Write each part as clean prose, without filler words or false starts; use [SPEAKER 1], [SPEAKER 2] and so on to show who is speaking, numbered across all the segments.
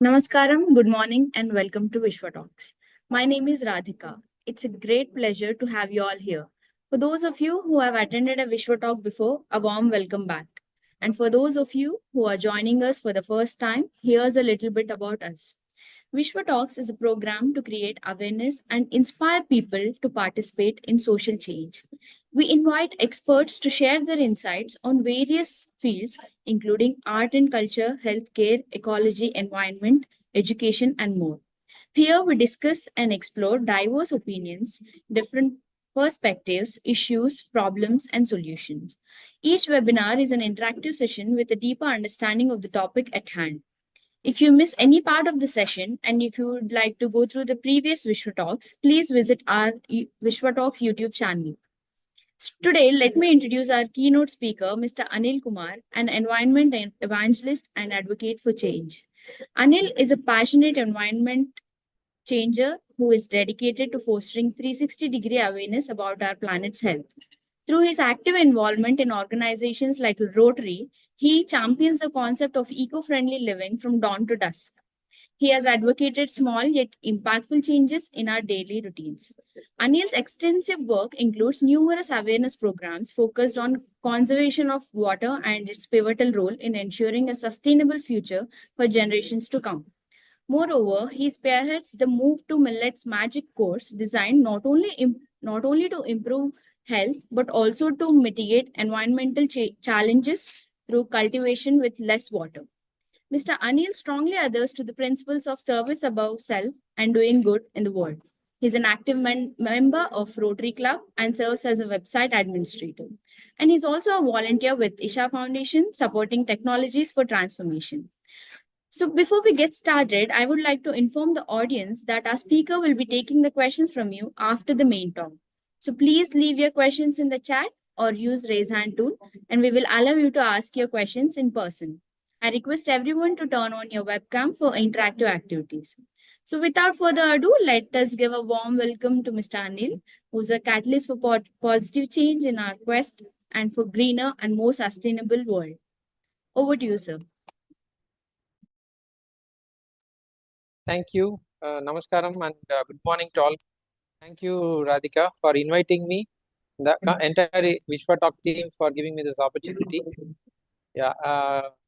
[SPEAKER 1] Namaskaram, good morning, and welcome to WishwaTalks. My name is Radhika. It's a great pleasure to have you all here. For those of you who have attended a WishwaTalk before, a warm welcome back. And for those of you who are joining us for the first time, here's a little bit about us. WishwaTalks is a program to create awareness and inspire people to participate in social change. We invite experts to share their insights on various fields, including art and culture, healthcare, ecology, environment, education, and more. Here, we discuss and explore diverse opinions, different perspectives, issues, problems, and solutions. Each webinar is an interactive session with a deeper understanding of the topic at hand. If you miss any part of the session and if you would like to go through the previous Vishwa Talks, please visit our Vishwa Talks YouTube channel. Today, let me introduce our keynote speaker, Mr. Anil Kumar, an environment evangelist and advocate for change. Anil is a passionate environment changer who is dedicated to fostering 360-degree awareness about our planet's health. Through his active involvement in organizations like Rotary, he champions the concept of eco-friendly living from dawn to dusk. He has advocated small yet impactful changes in our daily routines. Anil's extensive work includes numerous awareness programs focused on conservation of water and its pivotal role in ensuring a sustainable future for generations to come. Moreover, he spearheads the move to Millet's Magic course designed not only to improve health but also to mitigate environmental challenges through cultivation with less water. Mr. Anil strongly adheres to the principles of service above self and doing good in the world. He is an active member of Rotary Club and serves as a website administrator. And he's also a volunteer with Isha Foundation supporting technologies for transformation. So before we get started, I would like to inform the audience that our speaker will be taking the questions from you after the main talk. So please leave your questions in the chat or use raise hand tool and we will allow you to ask your questions in person. I request everyone to turn on your webcam for interactive activities. So without further ado, let us give a warm welcome to Mr. Anil, who's a catalyst for positive change in our quest and for greener and more sustainable world. Over to you, sir.
[SPEAKER 2] Thank you. Namaskaram and good morning to all. Thank you, Radhika, for inviting me, the entire WishwaTalk team for giving me this opportunity. Yeah,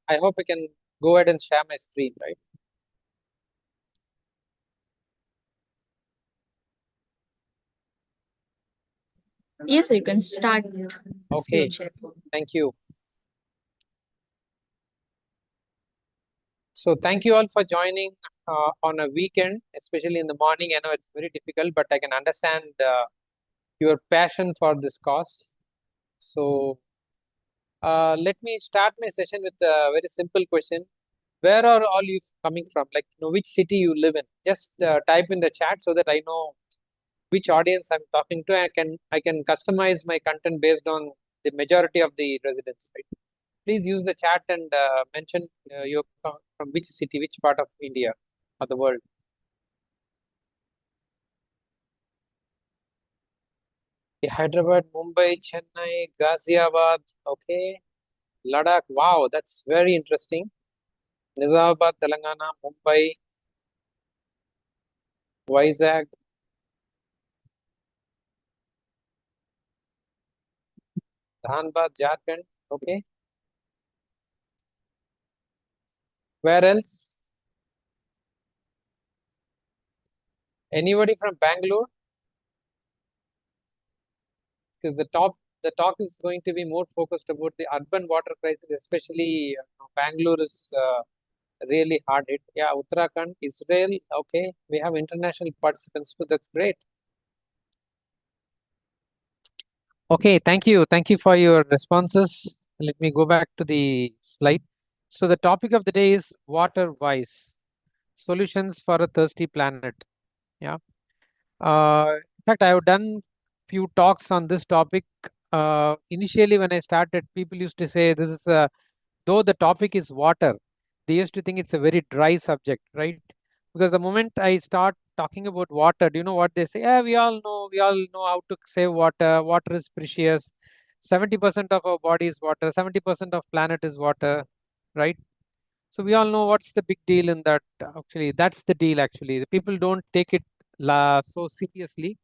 [SPEAKER 2] I hope I can go ahead and share my screen, right?
[SPEAKER 1] Yes, you can start.
[SPEAKER 2] Okay, thank you. So thank you all for joining on a weekend, especially in the morning. I know it's very difficult, but I can understand your passion for this cause. So let me start my session with a very simple question. Where are all you coming from? Like, which city you live in? Just type in the chat so that I know which audience I'm talking to. I can customize my content based on the majority of the residents. Right? Please use the chat and mention you're from which city, which part of India or the world. Hyderabad, Mumbai, Chennai, Ghaziabad. Okay, Ladakh. Wow, that's very interesting. Nizamabad, Telangana, Mumbai, Vizag, Dhanbad, Jharkhand. Okay. Where else? Anybody from Bangalore? Because the talk is going to be more focused about the urban water crisis, especially Bangalore is really hard hit. Yeah, Uttarakhand, Israel. Okay, we have international participants too. That's great. Okay, thank you. Thank you for your responses. Let me go back to the slide. So the topic of the day is water wise solutions for a thirsty planet. Yeah. In fact, I have done few talks on this topic. Initially, when I started, people used to say this is though the topic is water, they used to think it's a very dry subject, right? Because the moment I start talking about water, do you know what they say? Yeah, we all know how to save water. Water is precious. 70% of our body is water. 70% of planet is water, right? So we all know what's the big deal in that. Actually, that's the deal. Actually, the people don't take it so seriously.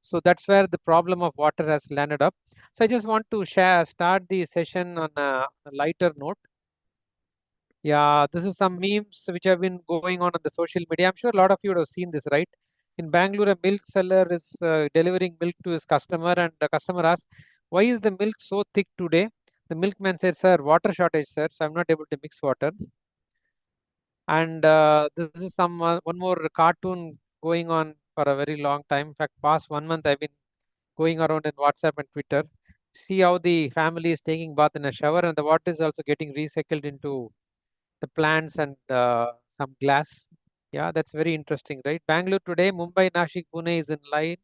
[SPEAKER 2] So that's where the problem of water has landed up. So I just want to start the session on a lighter note. Yeah, this is some memes which have been going on the social media. I'm sure a lot of you would have seen this, right? In Bangalore, a milk seller is delivering milk to his customer, and the customer asks, "Why is the milk so thick today?" The milkman says, "Sir, water shortage, sir, so I'm not able to mix water." And this is some one more cartoon going on for a very long time. In fact, past 1 month, I've been going around in WhatsApp and Twitter. See how the family is taking bath in a shower, and the water is also getting recycled into the plants and some glass. Yeah, that's very interesting, right? Bangalore today, Mumbai, Nashik, Pune is in line.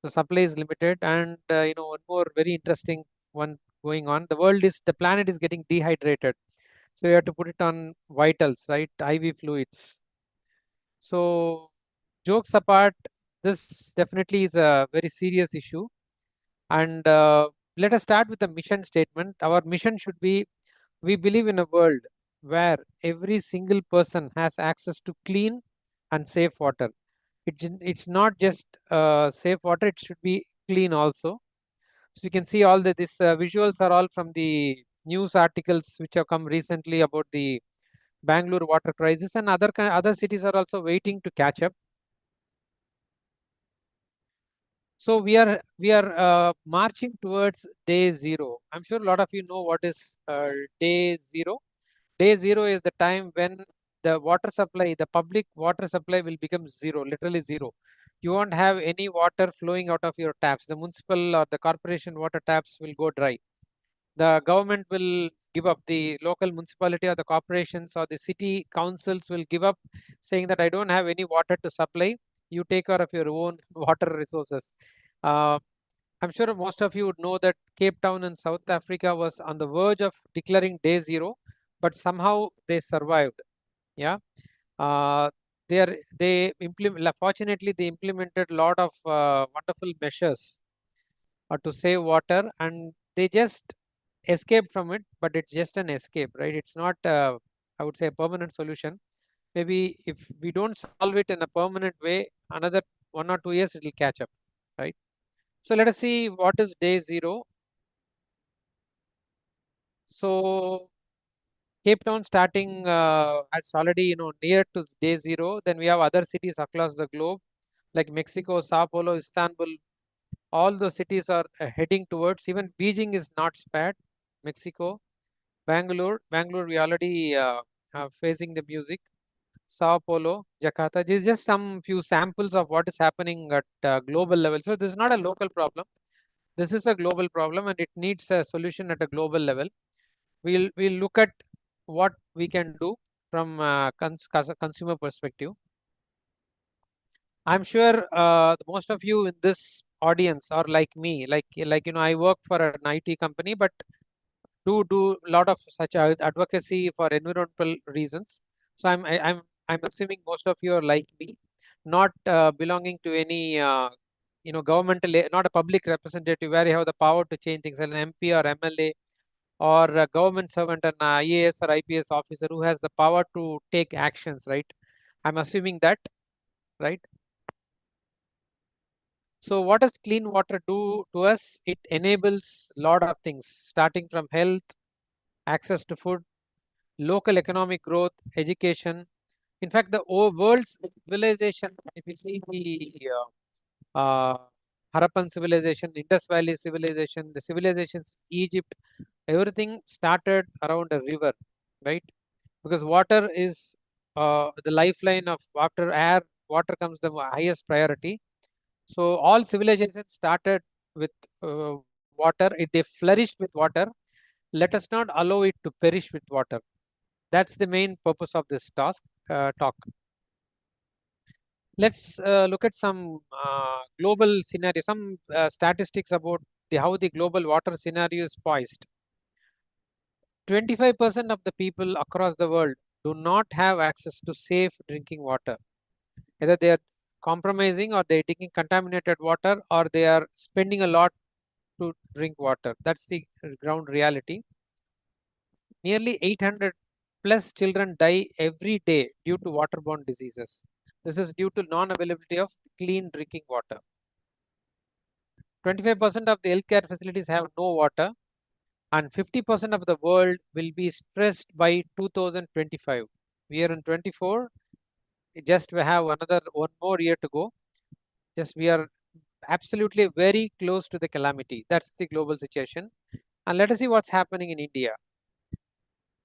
[SPEAKER 2] So supply is limited, and one more very interesting one going on. The planet is getting dehydrated. So you have to put it on vitals, right? IV fluids. So jokes apart, this definitely is a very serious issue. And let us start with a mission statement. Our mission should be: we believe in a world where every single person has access to clean and safe water. It's not just safe water; it should be clean also. So you can see all these visuals are all from the news articles which have come recently about the Bangalore water crisis, and other cities are also waiting to catch up. So we are marching towards day zero. I'm sure a lot of you know what is day zero. Day zero is the time when the water supply, the public water supply, will become zero, literally zero. You won't have any water flowing out of your taps. The municipal or the corporation water taps will go dry. The government will give up, the local municipality or the corporations or the city councils will give up, saying that I don't have any water to supply. You take care of your own water resources. Uh, I'm sure most of you would know that Cape Town in South Africa was on the verge of declaring day zero, but somehow they survived. Yeah. Uh, fortunately, they implemented a lot of wonderful measures to save water, and they just escape from it, but it's just an escape, right? It's not, I would say, a permanent solution. Maybe if we don't solve it in a permanent way, another 1 or 2 years it will catch up, right? So let us see what is day zero. So Cape Town starting as already near to day zero. Then we have other cities across the globe like Mexico, Sao Paulo, Istanbul. All those cities are heading towards. Even Beijing is not spared. Mexico, Bangalore, we already are facing the music. Sao Paulo, Jakarta. This is just some few samples of what is happening at global level. So this is not a local problem. This is a global problem, and it needs a solution at a global level. We'll look at what we can do from consumer perspective. I'm sure most of you in this audience are like me, I work for an IT company, but do a lot of such advocacy for environmental reasons. So I'm assuming most of you are like me, not belonging to any governmental, not a public representative where you have the power to change things, an MP or MLA or a government servant, an IAS or IPS officer who has the power to take actions, right? I'm assuming that, right? So what does clean water do to us? It enables a lot of things, starting from health, access to food, local economic growth, education. In fact, the world's civilization, if you see the Harappan civilization, Indus Valley civilization, the civilizations in Egypt, everything started around a river, right? Because water is the lifeline of, after air, water comes the highest priority. So all civilizations started with water. They flourished with water. Let us not allow it to perish with water. That's the main purpose of this talk. Let's look at some global scenario, some statistics about how the global water scenario is poised. 25% of the people across the world do not have access to safe drinking water. Either they are compromising, or they're taking contaminated water, or they are spending a lot to drink water. That's the ground reality. Nearly 800 plus children die every day due to waterborne diseases. This is due to non-availability of clean drinking water. 25% of the healthcare facilities have no water, and 50% of the world will be stressed by 2025. We are in 24. Just we have another one more year to go. Just we are absolutely very close to the calamity. That's the global situation. And let us see what's happening in India.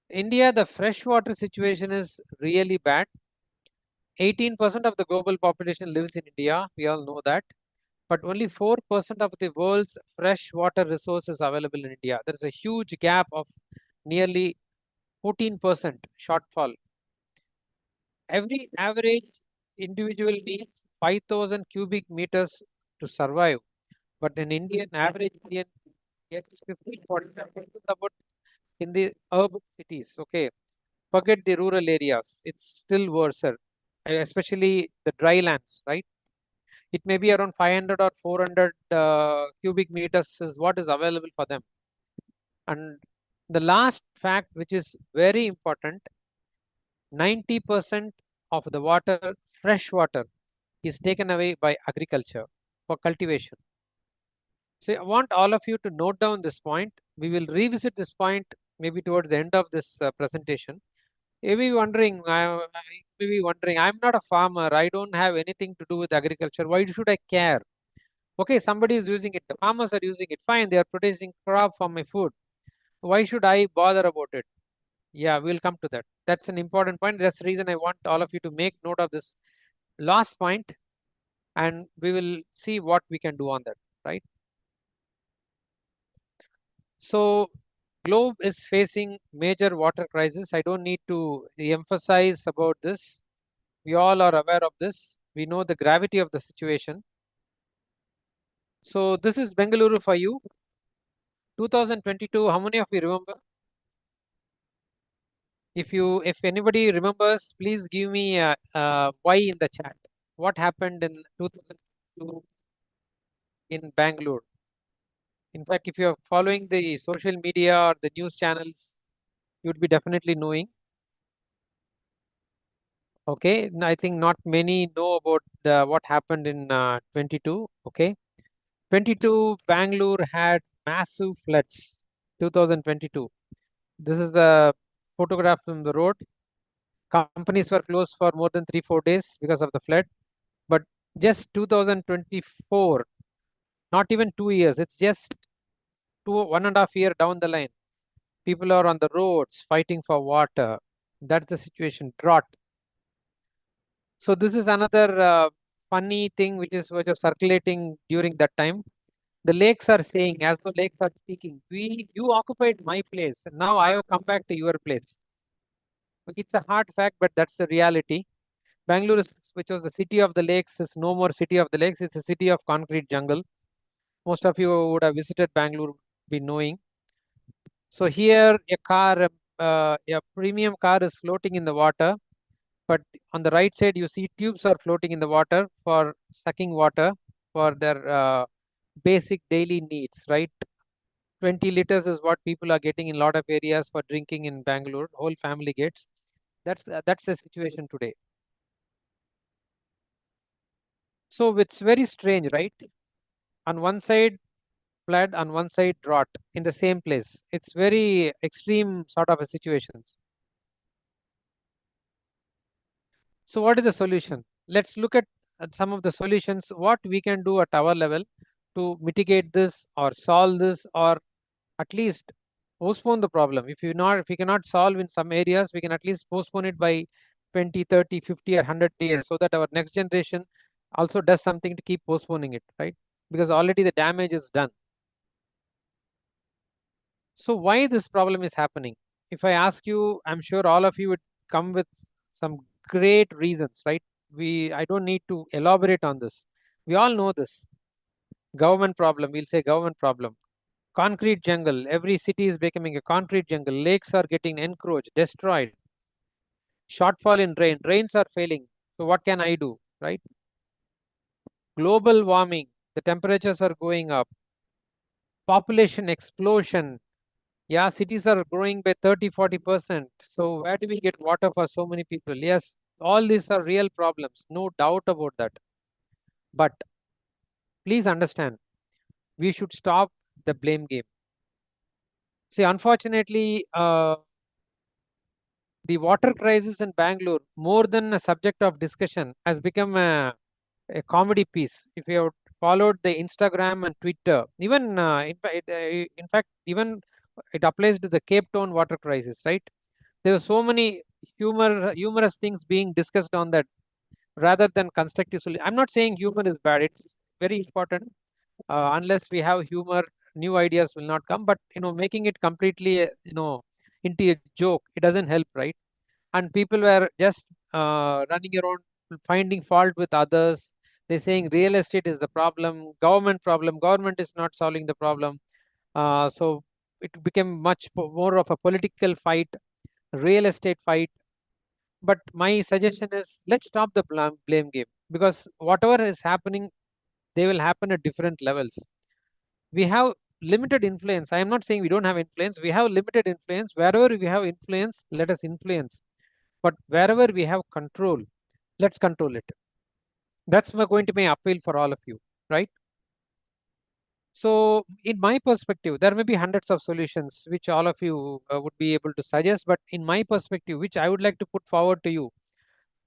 [SPEAKER 2] India, the freshwater situation is really bad. 18% of the global population lives in India. We all know that. But only 4% of the world's freshwater resources available in India. There is a huge gap of nearly 14% shortfall. Every average individual needs 5,000 cubic meters to survive. But an Indian average Indian gets 15, 40 about in the urban cities. Okay, forget the rural areas. It's still worse, especially the dry lands, right? It may be around 500 or 400 cubic meters is what is available for them. And the last fact, which is very important, 90% of the water, fresh water, is taken away by agriculture for cultivation. So I want all of you to note down this point. We will revisit this point maybe towards the end of this presentation. You may be wondering, I'm not a farmer. I don't have anything to do with agriculture. Why should I care? Okay, somebody is using it. The farmers are using it. Fine, they are producing crop for my food. Why should I bother about it? Yeah, we'll come to that. That's an important point. That's the reason I want all of you to make note of this last point, and we will see what we can do on that, right? So, globe is facing major water crisis. I don't need to emphasize about this. We all are aware of this. We know the gravity of the situation. So this is Bengaluru for you. 2022, how many of you remember? If anybody remembers, please give me a why in the chat. What happened in 2022 in Bangalore? In fact, if you are following the social media or the news channels, you would be definitely knowing. Okay, I think not many know about what happened in 22. Okay, 22 Bangalore had massive floods. 2022. This is the photograph from the road. Companies were closed for more than 3-4 days because of the flood. But just 2024, not even 2 years, it's just 1.5 year down the line. People are on the roads fighting for water. That's the situation. Drought. So this is another funny thing which was circulating during that time. The lakes are saying, as the lakes are speaking, you occupied my place. Now I have come back to your place. It's a hard fact, but that's the reality. Bangalore, which was the city of the lakes, is no more city of the lakes. It's a city of concrete jungle. Most of you would have visited Bangalore, be knowing. So here, a premium car is floating in the water, but on the right side, you see tubes are floating in the water for sucking water for their basic daily needs, right? 20 liters is what people are getting in a lot of areas for drinking in Bangalore. Whole family gets. That's the situation today. So it's very strange, right? On one side, flood, on one side, drought in the same place. It's very extreme sort of a situations. So what is the solution? Let's look at some of the solutions, what we can do at our level to mitigate this or solve this, or at least postpone the problem. If we cannot solve in some areas, we can at least postpone it by 20, 30, 50 or 100 years so that our next generation also does something to keep postponing it, right? Because already the damage is done. So why this problem is happening? If I ask you, I'm sure all of you would come with some great reasons, right? I don't need to elaborate on this. We all know this. Government problem, we'll say government problem. Concrete jungle, every city is becoming a concrete jungle. Lakes are getting encroached, destroyed. Shortfall in rains are failing. So what can I do, right? Global warming, the temperatures are going up. Population explosion, Yeah, cities are growing by 30-40%. So where do we get water for so many people? Yes, all these are real problems, no doubt about that. But please understand, we should stop the blame game. See, unfortunately, the water crisis in Bangalore, more than a subject of discussion, has become a comedy piece. If you have followed the Instagram and Twitter, even in fact, even it applies to the Cape Town water crisis, right? There were so many humorous things being discussed on that rather than constructive solution. I'm not saying humor is bad; it's very important. Unless we have humor, new ideas will not come. But making it completely, into a joke, it doesn't help, right? And people were just running around finding fault with others. They're saying real estate is the problem, government is not solving the problem. So it became much more of a political fight, real estate fight. But my suggestion is, let's stop the blame game, because whatever is happening, they will happen at different levels. We have limited influence. I am not saying we don't have influence. We have limited influence. Wherever we have influence, let us influence. But wherever we have control, let's control it. That's going to be my appeal for all of you, right? So, in my perspective, there may be hundreds of solutions which all of you would be able to suggest. But in my perspective, which I would like to put forward to you,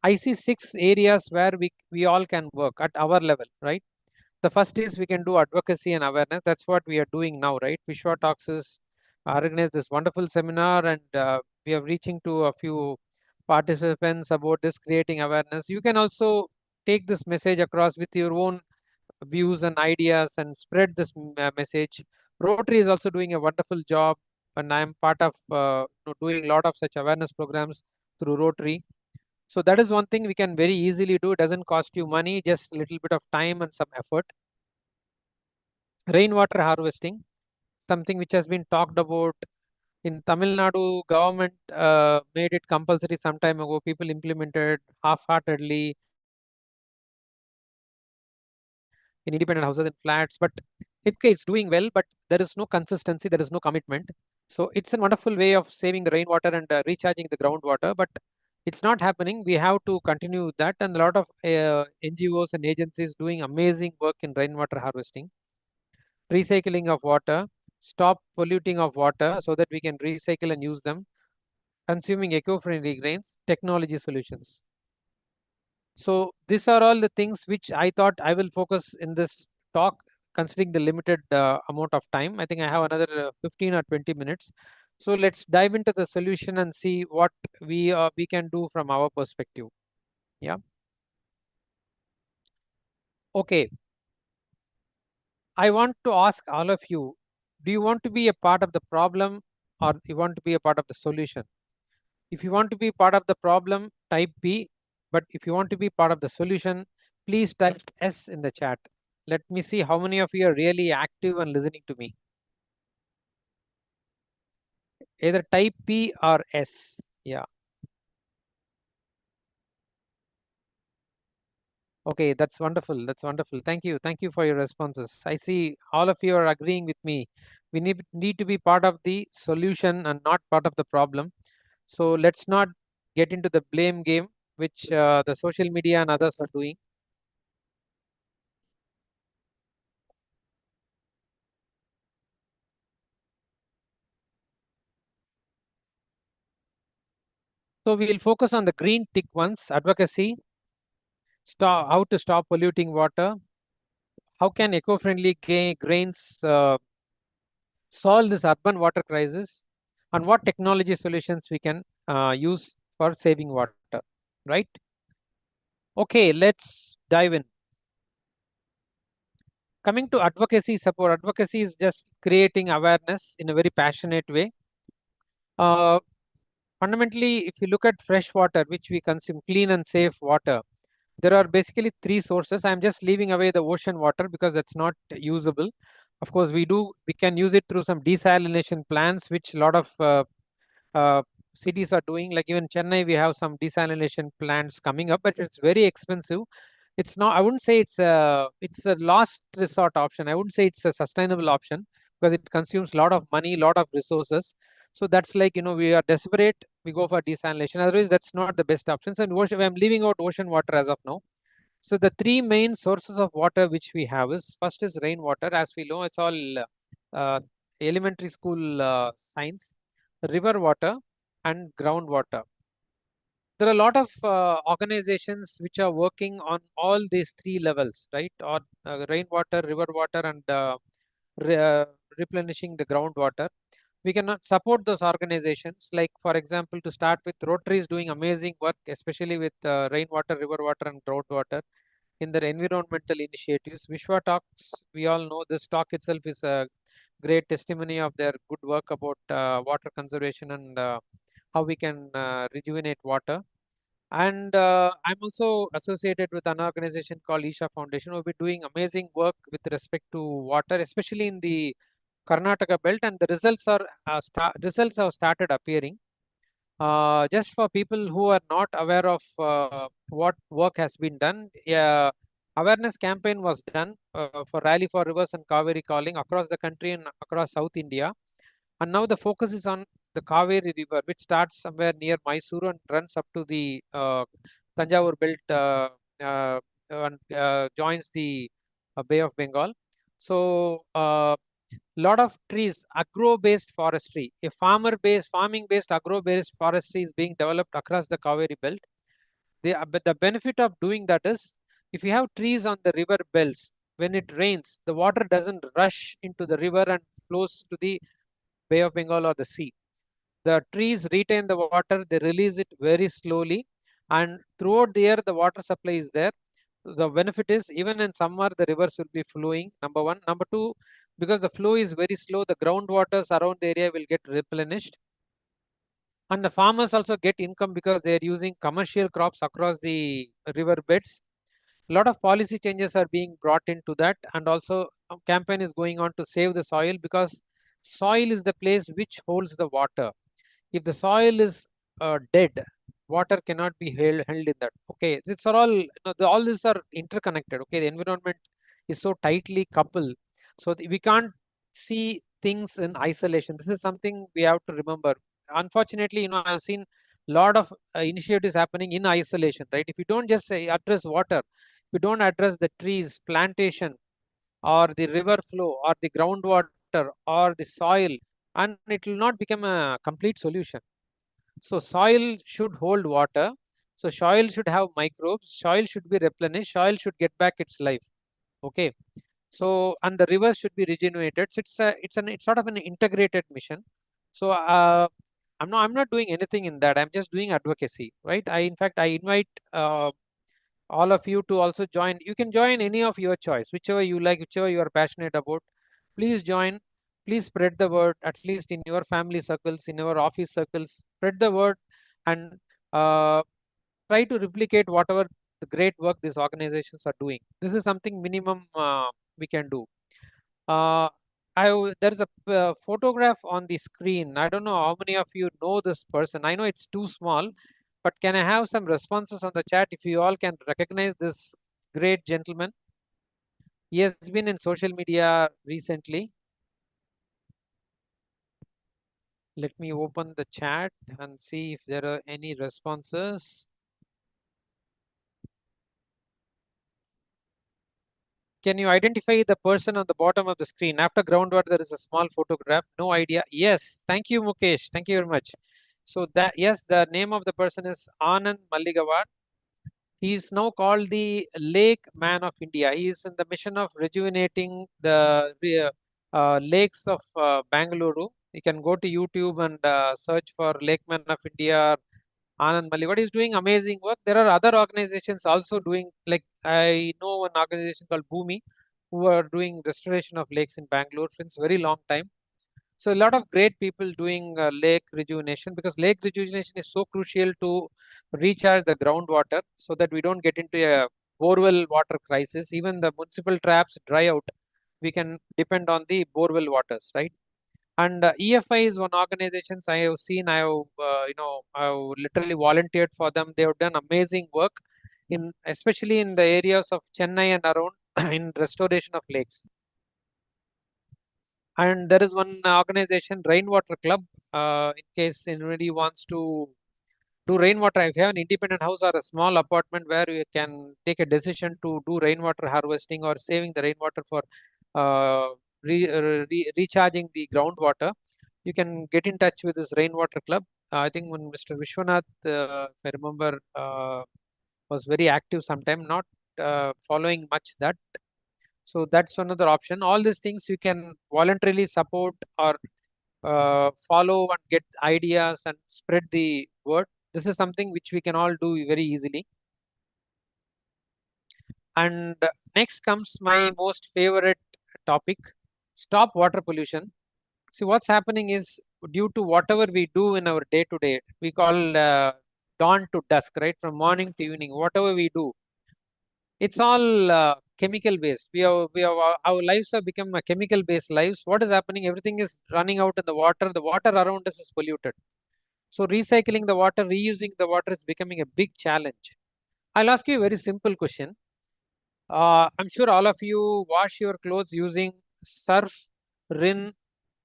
[SPEAKER 2] I see 6 areas where we all can work at our level, right? The first is we can do advocacy and awareness. That's what we are doing now, right? WishwaTalks is organized this wonderful seminar, and we are reaching to a few participants about this, creating awareness. You can also take this message across with your own views and ideas and spread this message. Rotary is also doing a wonderful job, and I am part of doing a lot of such awareness programs through Rotary. So that is one thing we can very easily do. It doesn't cost you money, just a little bit of time and some effort. Rainwater harvesting, something which has been talked about in Tamil Nadu. Government made it compulsory some time ago. People implemented half-heartedly in independent houses and flats. But okay, it's doing well, but there is no consistency, there is no commitment. So it's a wonderful way of saving the rainwater and recharging the groundwater, but it's not happening. We have to continue with that, and a lot of NGOs and agencies doing amazing work in rainwater harvesting. Recycling of water, stop polluting of water so that we can recycle and use them. Consuming eco-friendly grains, technology solutions. So these are all the things which I thought I will focus in this talk, considering the limited amount of time. I think I have another 15 or 20 minutes. So let's dive into the solution and see what we can do from our perspective. Yeah. Okay. I want to ask all of you, do you want to be a part of the problem, or you want to be a part of the solution? If you want to be part of the problem, type B. But if you want to be part of the solution, please type S in the chat. Let me see how many of you are really active and listening to me. Either type P or S. Yeah. Okay, that's wonderful. That's wonderful. Thank you. Thank you for your responses. I see all of you are agreeing with me. We need to be part of the solution and not part of the problem. So let's not get into the blame game, which the social media and others are doing. So we will focus on the green tick ones: advocacy, how to stop polluting water, how can eco-friendly grains solve this urban water crisis, and what technology solutions we can use for saving water, right? Okay, let's dive in. Coming to advocacy support, advocacy is just creating awareness in a very passionate way. Fundamentally, if you look at fresh water, which we consume, clean and safe water, there are basically three sources. I'm just leaving away the ocean water because that's not usable. Of course, we can use it through some desalination plants, which a lot of uh, cities are doing. Like even Chennai, we have some desalination plants coming up, but it's very expensive. It's not, I wouldn't say it's a last resort option. I wouldn't say it's a sustainable option, because it consumes a lot of money, lot of resources. So that's like, we are desperate, we go for desalination. Otherwise, that's not the best option. So I'm leaving out ocean water as of now. So the three main sources of water which we have is, first is rainwater. As we know, it's all elementary school science, river water and groundwater. There are a lot of organizations which are working on all these three levels, right? Or rainwater, river water, and re replenishing the groundwater. We cannot support those organizations. Like, for example, to start with, Rotary is doing amazing work, especially with rainwater, river water, and groundwater in their environmental initiatives. WishwaTalks, we all know this talk itself is a great testimony of their good work about water conservation and how we can rejuvenate water. And I'm also associated with an organization called Isha Foundation, who will be doing amazing work with respect to water, especially in the Karnataka belt, and the results have started appearing. Just for people who are not aware of what work has been done, awareness campaign was done for Rally for Rivers and Kaveri Calling across the country and across South India. And now the focus is on the Kaveri River, which starts somewhere near Mysuru and runs up to the Tanjavur belt and joins the Bay of Bengal. So, lot of trees, agro-based forestry, a farming-based agro-based forestry is being developed across the Kaveri belt. But the benefit of doing that is, if you have trees on the river belts, when it rains, the water doesn't rush into the river and flows to the Bay of Bengal or the sea. The trees retain the water, they release it very slowly, and throughout the year, the water supply is there. The benefit is, even in summer, the rivers will be flowing, number one. Number two, because the flow is very slow, the groundwaters around the area will get replenished. And the farmers also get income because they are using commercial crops across the river beds. A lot of policy changes are being brought into that, and also a campaign is going on to save the soil, because soil is the place which holds the water. If the soil is dead, water cannot be held in that. Okay, it's all, all these are interconnected. Okay, the environment is so tightly coupled, so we can't see things in isolation. This is something we have to remember. Unfortunately, I've seen a lot of initiatives happening in isolation, right? If you don't just say address water, if you don't address the trees, plantation, or the river flow, or the groundwater, or the soil, and it will not become a complete solution. So soil should hold water. So soil should have microbes. Soil should be replenished. Soil should get back its life. Okay. So, and the rivers should be regenerated. So it's sort of an integrated mission. So I'm not doing anything in that. I'm just doing advocacy, right? In fact, I invite all of you to also join. You can join any of your choice, whichever you like, whichever you are passionate about. Please join. Please spread the word, at least in your family circles, in your office circles. Spread the word, and uh, try to replicate whatever the great work these organizations are doing. This is something minimum we can do. There's a photograph on the screen. I don't know how many of you know this person. I know it's too small, but can I have some responses on the chat if you all can recognize this great gentleman? He has been in social media recently. Let me open the chat and see if there are any responses. Can you identify the person on the bottom of the screen? After groundwater, there is a small photograph. No idea. Yes. Thank you, Mukesh. Thank you very much. So that, yes, the name of the person is Anand Malligawad. He is now called the Lake Man of India. He is in the mission of rejuvenating the lakes of Bangalore. You can go to YouTube and search for Lake Man of India, Anand Malli. What is doing amazing work. There are other organizations also doing, like I know one organization called Bhumi, who are doing restoration of lakes in Bangalore since very long time. So a lot of great people doing lake rejuvenation, because lake rejuvenation is so crucial to recharge the groundwater so that we don't get into a borewell water crisis. Even the municipal traps dry out, we can depend on the borewell waters, right? And EFI is one organization I have seen. I've literally volunteered for them. They have done amazing work in, especially in the areas of Chennai and around in restoration of lakes. And there is one organization, Rainwater Club. In case anybody wants to do rainwater, if you have an independent house or a small apartment where you can take a decision to do rainwater harvesting or saving the rainwater for uh, recharging the groundwater, you can get in touch with this Rainwater Club. I think when Mr. Vishwanath, if I remember, was very active sometime, not following much that. So that's another option. All these things you can voluntarily support or follow and get ideas and spread the word. This is something which we can all do very easily. And next comes my most favorite topic, stop water pollution. See, what's happening is due to whatever we do in our day to day, we call dawn to dusk, right? From morning to evening, whatever we do, it's all chemical based. We have our lives have become a chemical based lives. What is happening? Everything is running out in the water. The water around us is polluted. So recycling the water, reusing the water is becoming a big challenge. I'll ask you a very simple question. I'm sure all of you wash your clothes using surf, rin.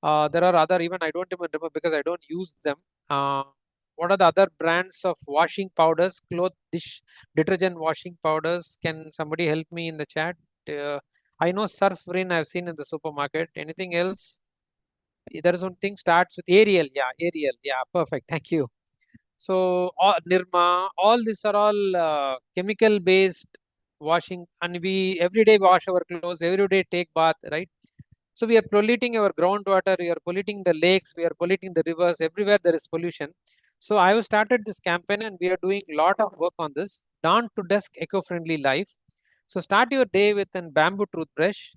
[SPEAKER 2] There are other, even I don't even remember because I don't use them. Uh, what are the other brands of washing powders, cloth, dish, detergent washing powders? Can somebody help me in the chat? Uh, I know surf, rin I've seen in the supermarket. Anything else? There is one thing starts with Ariel. Yeah, Ariel. Yeah, perfect. Thank you. So, Nirma, all these are all chemical based washing, and we every day wash our clothes, every day take bath, right? So, we are polluting our groundwater, we are polluting the lakes, we are polluting the rivers, everywhere there is pollution. So, I have started this campaign and we are doing a lot of work on this dawn to dusk eco friendly life. So, start your day with a bamboo toothbrush.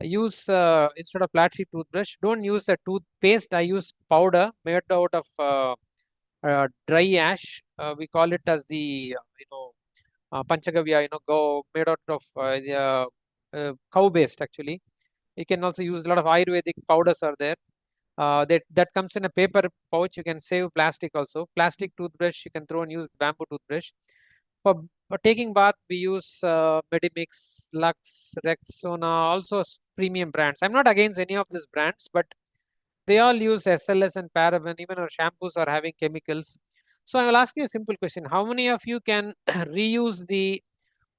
[SPEAKER 2] Use instead of flat sheet toothbrush, don't use a toothpaste. I use powder made out of dry ash. We call it as the panchagavya. Go made out of cow based actually. You can also use a lot of Ayurvedic powders are there. That comes in a paper pouch. You can save plastic also. Plastic toothbrush you can throw and use bamboo toothbrush. For taking bath, we use Medimix, Lux, Rexona, also premium brands. I'm not against any of these brands, but they all use SLS and paraben. Even our shampoos are having chemicals. So I will ask you a simple question. How many of you can reuse the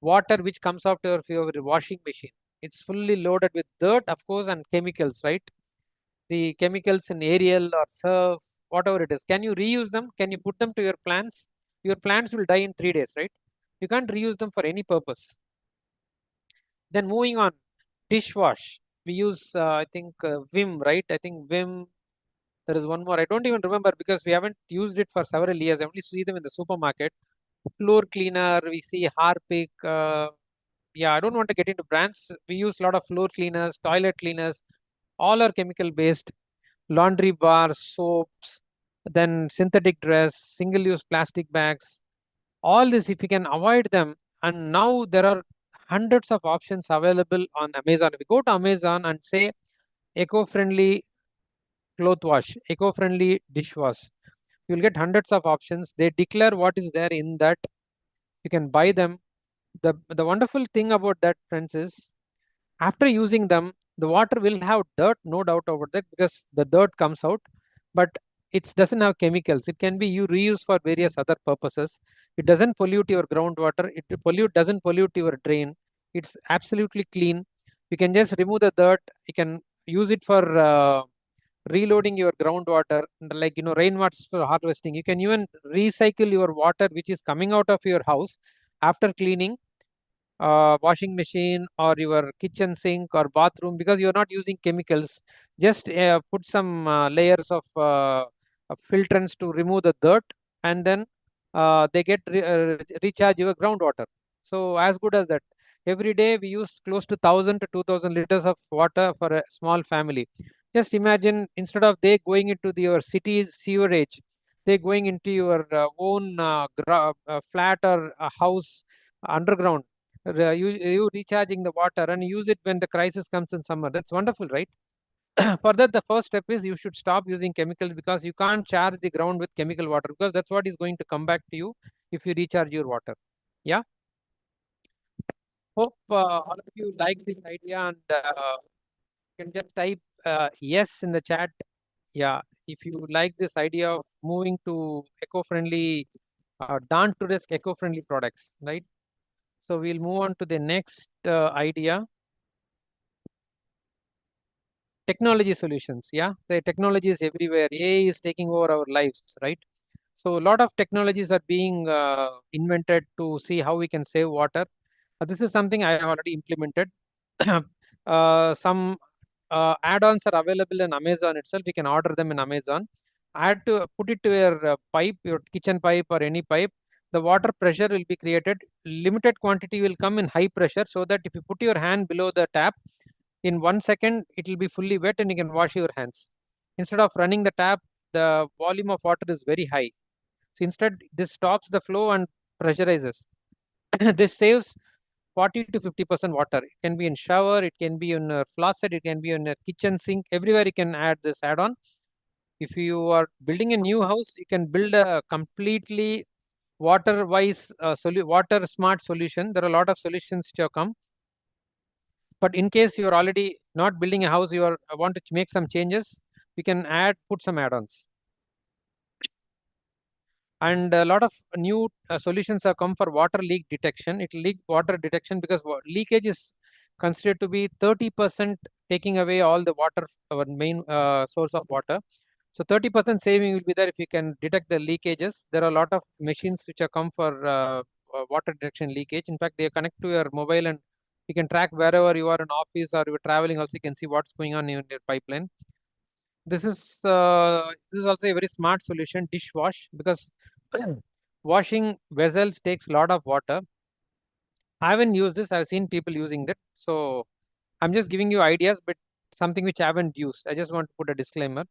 [SPEAKER 2] water which comes out of your washing machine? It's fully loaded with dirt, of course, and chemicals, right? The chemicals in Ariel or Surf, whatever it is. Can you reuse them? Can you put them to your plants? Your plants will die in 3 days, right? You can't reuse them for any purpose. Then moving on, dishwash. We use, I think, Vim, right? I think Vim. There is one more. I don't even remember because we haven't used it for several years. I only see them in the supermarket. Floor cleaner. We see Harpic. Yeah, I don't want to get into brands. We use a lot of floor cleaners, toilet cleaners. All are chemical based. Laundry bars, soaps, then synthetic dress, single-use plastic bags. All this, if you can avoid them, and now there are hundreds of options available on Amazon. If you go to Amazon and say eco-friendly cloth wash, eco-friendly dishwash, you'll get hundreds of options. They declare what is there in that. You can buy them. The wonderful thing about that, friends, is after using them, the water will have dirt, no doubt about that, because the dirt comes out, but it doesn't have chemicals. It can be you reuse for various other purposes. It doesn't pollute your groundwater. It doesn't pollute your drain. It's absolutely clean. You can just remove the dirt. You can use it for reloading your groundwater, like rainwater harvesting. You can even recycle your water which is coming out of your house after cleaning washing machine or your kitchen sink or bathroom, because you're not using chemicals. Just put some layers of filtrants to remove the dirt, and then they get recharge your groundwater. So as good as that. Every day we use close to 1,000 to 2,000 liters of water for a small family. Just imagine, instead of they going into your city's sewerage, they going into your own flat or house underground. You recharging the water and use it when the crisis comes in summer. That's wonderful, right? For that, the first step is you should stop using chemicals, because you can't charge the ground with chemical water, because that's what is going to come back to you if you recharge your water. Yeah. Hope all of you like this idea, and can just type yes in the chat. Yeah, if you like this idea of moving to eco-friendly, down to risk eco-friendly products, right? So we'll move on to the next idea. Technology solutions. Yeah, the technology is everywhere. AI is taking over our lives, right? So a lot of technologies are being invented to see how we can save water. This is something I have already implemented. Some add-ons are available in Amazon itself. You can order them in Amazon. I had to put it to your pipe, your kitchen pipe or any pipe. The water pressure will be created. Limited quantity will come in high pressure, so that if you put your hand below the tap, in 1 second it will be fully wet and you can wash your hands. Instead of running the tap, the volume of water is very high. So instead, this stops the flow and pressurizes. This saves 40 to 50% water. It can be in shower, it can be in a faucet, it can be in a kitchen sink. Everywhere you can add this add-on. If you are building a new house, you can build a completely water-wise, water smart solution. There are a lot of solutions which have come. But in case you are already not building a house, you are want to make some changes, you can put some add-ons. And a lot of new solutions have come for water leak detection. It leak water detection because leakage is considered to be 30% taking away all the water, our main source of water. So 30% saving will be there if you can detect the leakages. There are a lot of machines which have come for water detection leakage. In fact, they connect to your mobile and you can track wherever you are in office or you're traveling. Also, you can see what's going on in your pipeline. This is also a very smart solution, dishwash, because washing vessels takes a lot of water. I haven't used this. I've seen people using that. So I'm just giving you ideas, but something which I haven't used. I just want to put a disclaimer.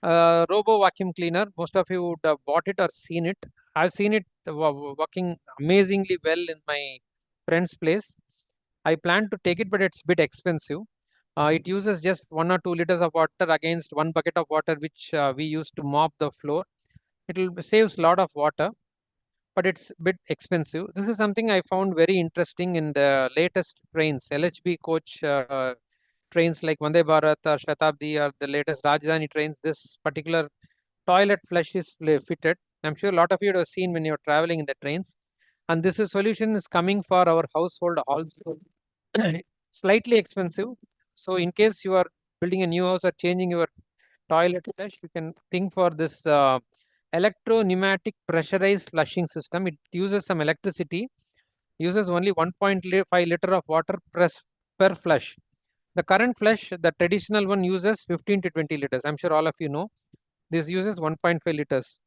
[SPEAKER 2] Robo vacuum cleaner. Most of you would have bought it or seen it. I've seen it working amazingly well in my friend's place. I plan to take it, but it's a bit expensive. It uses just 1 or 2 liters of water against 1 bucket of water, which we use to mop the floor. It will saves a lot of water, but it's a bit expensive. This is something I found very interesting in the latest trains, LHB coach trains like Vande Bharat or Shatabdi or the latest Rajdhani trains. This particular toilet flush is fitted. I'm sure a lot of you have seen when you're traveling in the trains. And this solution is coming for our household also. Slightly expensive. So in case you are building a new house or changing your toilet flush, you can think for this electro-pneumatic pressurized flushing system. It uses some electricity, uses only 1.5 liter of water per flush. The current flush, the traditional one, uses 15 to 20 liters. I'm sure all of you know. This uses 1.5 liters.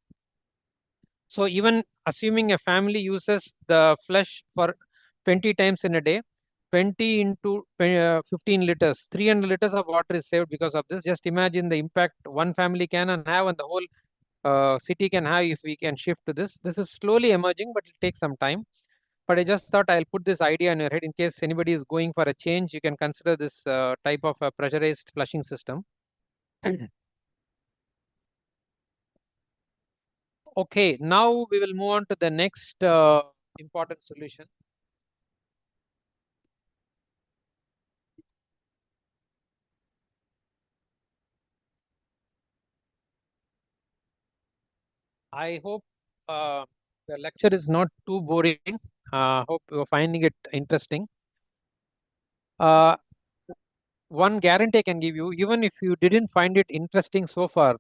[SPEAKER 2] So even assuming a family uses the flush for 20 times in a day, 20 into 15 liters, 300 liters of water is saved because of this. Just imagine the impact one family can have and the whole city can have if we can shift to this. This is slowly emerging, but it takes some time. But I just thought I'll put this idea in your head in case anybody is going for a change. You can consider this type of pressurized flushing system. Okay, now we will move on to the next important solution. I hope the lecture is not too boring. Hope you're finding it interesting. Uh, one guarantee I can give you, even if you didn't find it interesting so far,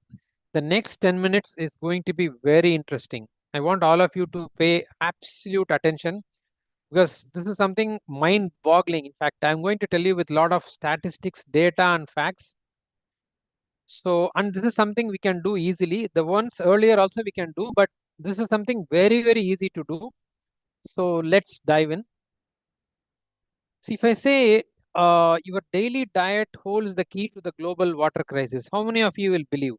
[SPEAKER 2] the next 10 minutes is going to be very interesting. I want all of you to pay absolute attention because this is something mind-boggling. In fact, I'm going to tell you with a lot of statistics, data, and facts. So, and this is something we can do easily. The ones earlier also we can do, but this is something very, very easy to do. So let's dive in. See, if I say your daily diet holds the key to the global water crisis, how many of you will believe?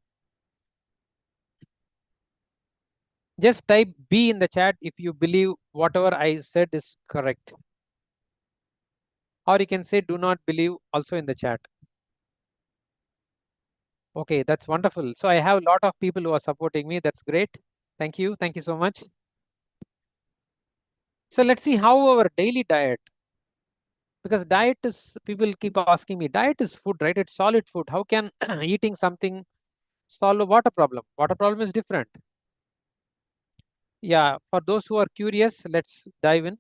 [SPEAKER 2] Just type B in the chat if you believe whatever I said is correct. Or you can say do not believe also in the chat. Okay, that's wonderful. So I have a lot of people who are supporting me. That's great. Thank you. Thank you so much. So let's see how our daily diet Because diet is, people keep asking me, diet is food, right? It's solid food. How can eating something solve a water problem? Water problem is different. Yeah, for those who are curious, let's dive in.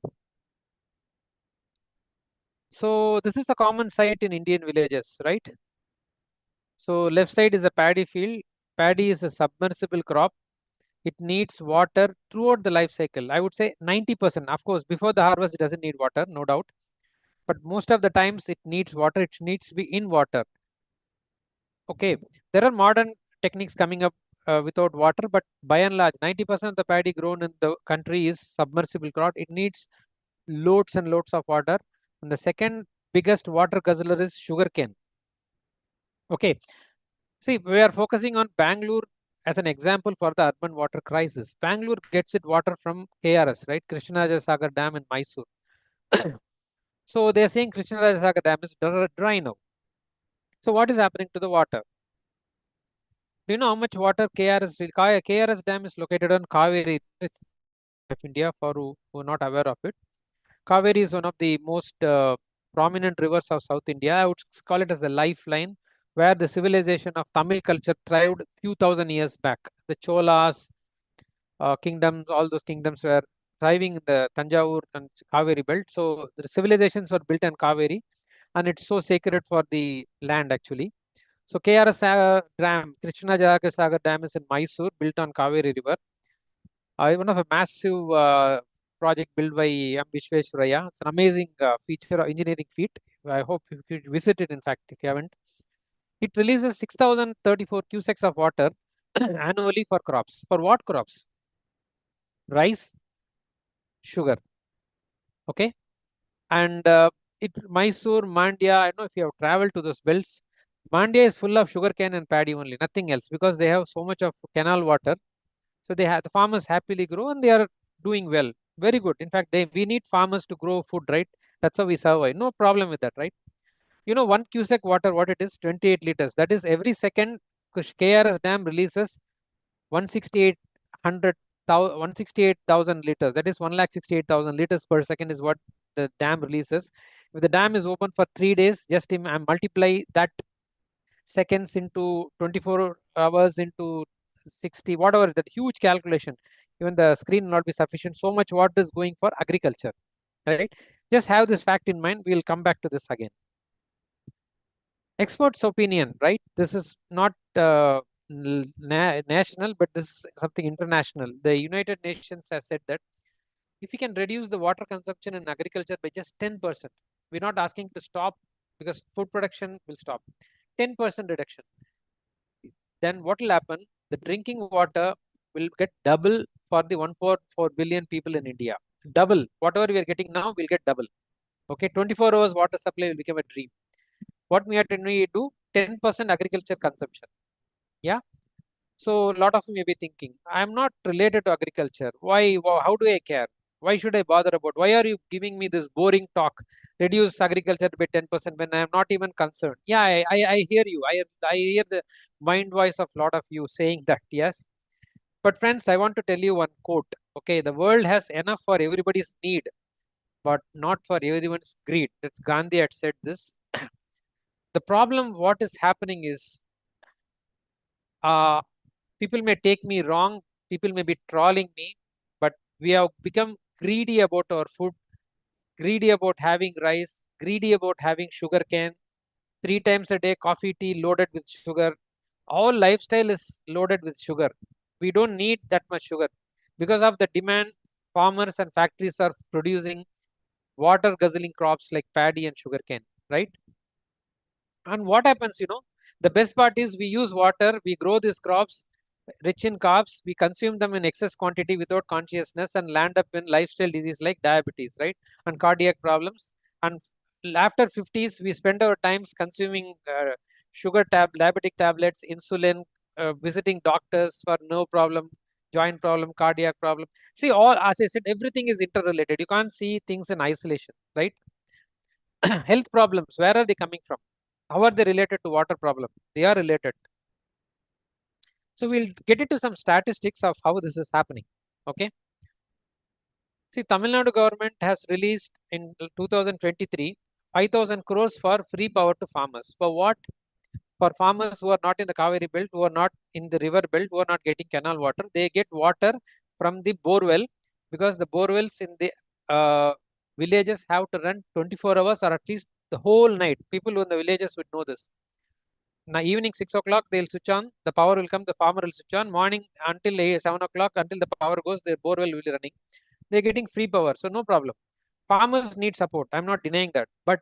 [SPEAKER 2] So this is a common sight in Indian villages, right? So left side is a paddy field. Paddy is a submersible crop. It needs water throughout the life cycle. I would say 90%. Of course, before the harvest, it doesn't need water, no doubt. But most of the times it needs water. It needs to be in water. Okay. There are modern techniques coming up without water, but by and large, 90% of the paddy grown in the country is submersible crop. It needs loads and loads of water. And the second biggest water guzzler is sugarcane. Okay. See, we are focusing on Bangalore as an example for the urban water crisis. Bangalore gets its water from KRS, right? Sagar Dam in Mysore. So they're saying Sagar Dam is dry now. So what is happening to the water? Do you know how much water KRS Dam is located on Kaveri of India, for who are not aware of it. Kaveri is one of the most prominent rivers of South India. I would call it as the lifeline, where the civilization of Tamil culture thrived few thousand years back. The Cholas, kingdoms, all those kingdoms were thriving in the Tanjavur and Kaveri belt. So the civilizations were built on Kaveri, and it's so sacred for the land actually. So KRS Dam, Sagar Dam is in Mysore, built on Kaveri River. One of a massive project built by Vishwesvaraya. It's an amazing feature engineering feat. I hope you could visit it, in fact, if you haven't. It releases 6,034 cusecs of water annually for crops. For what crops? Rice, sugar. Okay. And Mysore, Mandya, I don't know if you have traveled to those belts. Mandya is full of sugarcane and paddy only, nothing else, because they have so much of canal water. So they have, the farmers happily grow and they are doing well. Very good. In fact, we need farmers to grow food, right? That's how we survive. No problem with that, right? You know, 1 cubic water, what it is? 28 liters. That is every second KRS dam releases 168,000 liters. That is 168,000 liters per second is what the dam releases. If the dam is open for 3 days, just multiply that seconds into 24 hours into 60, whatever, that huge calculation. Even the screen will not be sufficient. So much water is going for agriculture, right? Just have this fact in mind. We'll come back to this again. Experts' opinion, right? This is not national, but this is something international. The United Nations has said that if we can reduce the water consumption in agriculture by just 10%, we're not asking to stop because food production will stop. 10% reduction. Then what will happen? The drinking water will get double for the 1.4 billion people in India. Double. Whatever we are getting now, we'll get double. Okay, 24 hours water supply will become a dream. What we have to do? 10% agriculture consumption. Yeah. So a lot of you may be thinking, I'm not related to agriculture. Why? How do I care? Why should I bother about? Why are you giving me this boring talk? Reduce agriculture by 10% when I'm not even concerned. Yeah, I hear you. I hear the mind voice of a lot of you saying that. Yes. But friends, I want to tell you one quote. Okay, the world has enough for everybody's need, but not for everyone's greed. That's Gandhi had said this. The problem, what is happening is, people may take me wrong, people may be trolling me, but we have become greedy about our food, greedy about having rice, greedy about having sugar cane, 3 times a day coffee, tea loaded with sugar. Our lifestyle is loaded with sugar. We don't need that much sugar. Because of the demand, farmers and factories are producing water guzzling crops like paddy and sugarcane, right? And what happens, the best part is we use water, we grow these crops rich in carbs, we consume them in excess quantity without consciousness and land up in lifestyle disease like diabetes, right? And cardiac problems. And after 50s, we spend our times consuming diabetic tablets, insulin, visiting doctors for nerve problem, joint problem, cardiac problem. See, all, as I said, everything is interrelated. You can't see things in isolation, right? Health problems, where are they coming from? How are they related to water problem? They are related. So we'll get into some statistics of how this is happening. Okay. See, Tamil Nadu government has released in 2023 5,000 crores for free power to farmers. For what? For farmers who are not in the Kaveri belt, who are not in the river belt, who are not getting canal water, they get water from the borewell, because the borewells in the villages have to run 24 hours or at least the whole night. People in the villages would know this. Now, evening 6 o'clock, they'll switch on, the power will come, the farmer will switch on. Morning until 7 o'clock, until the power goes, their borewell will be running. They're getting free power, so no problem. Farmers need support. I'm not denying that. But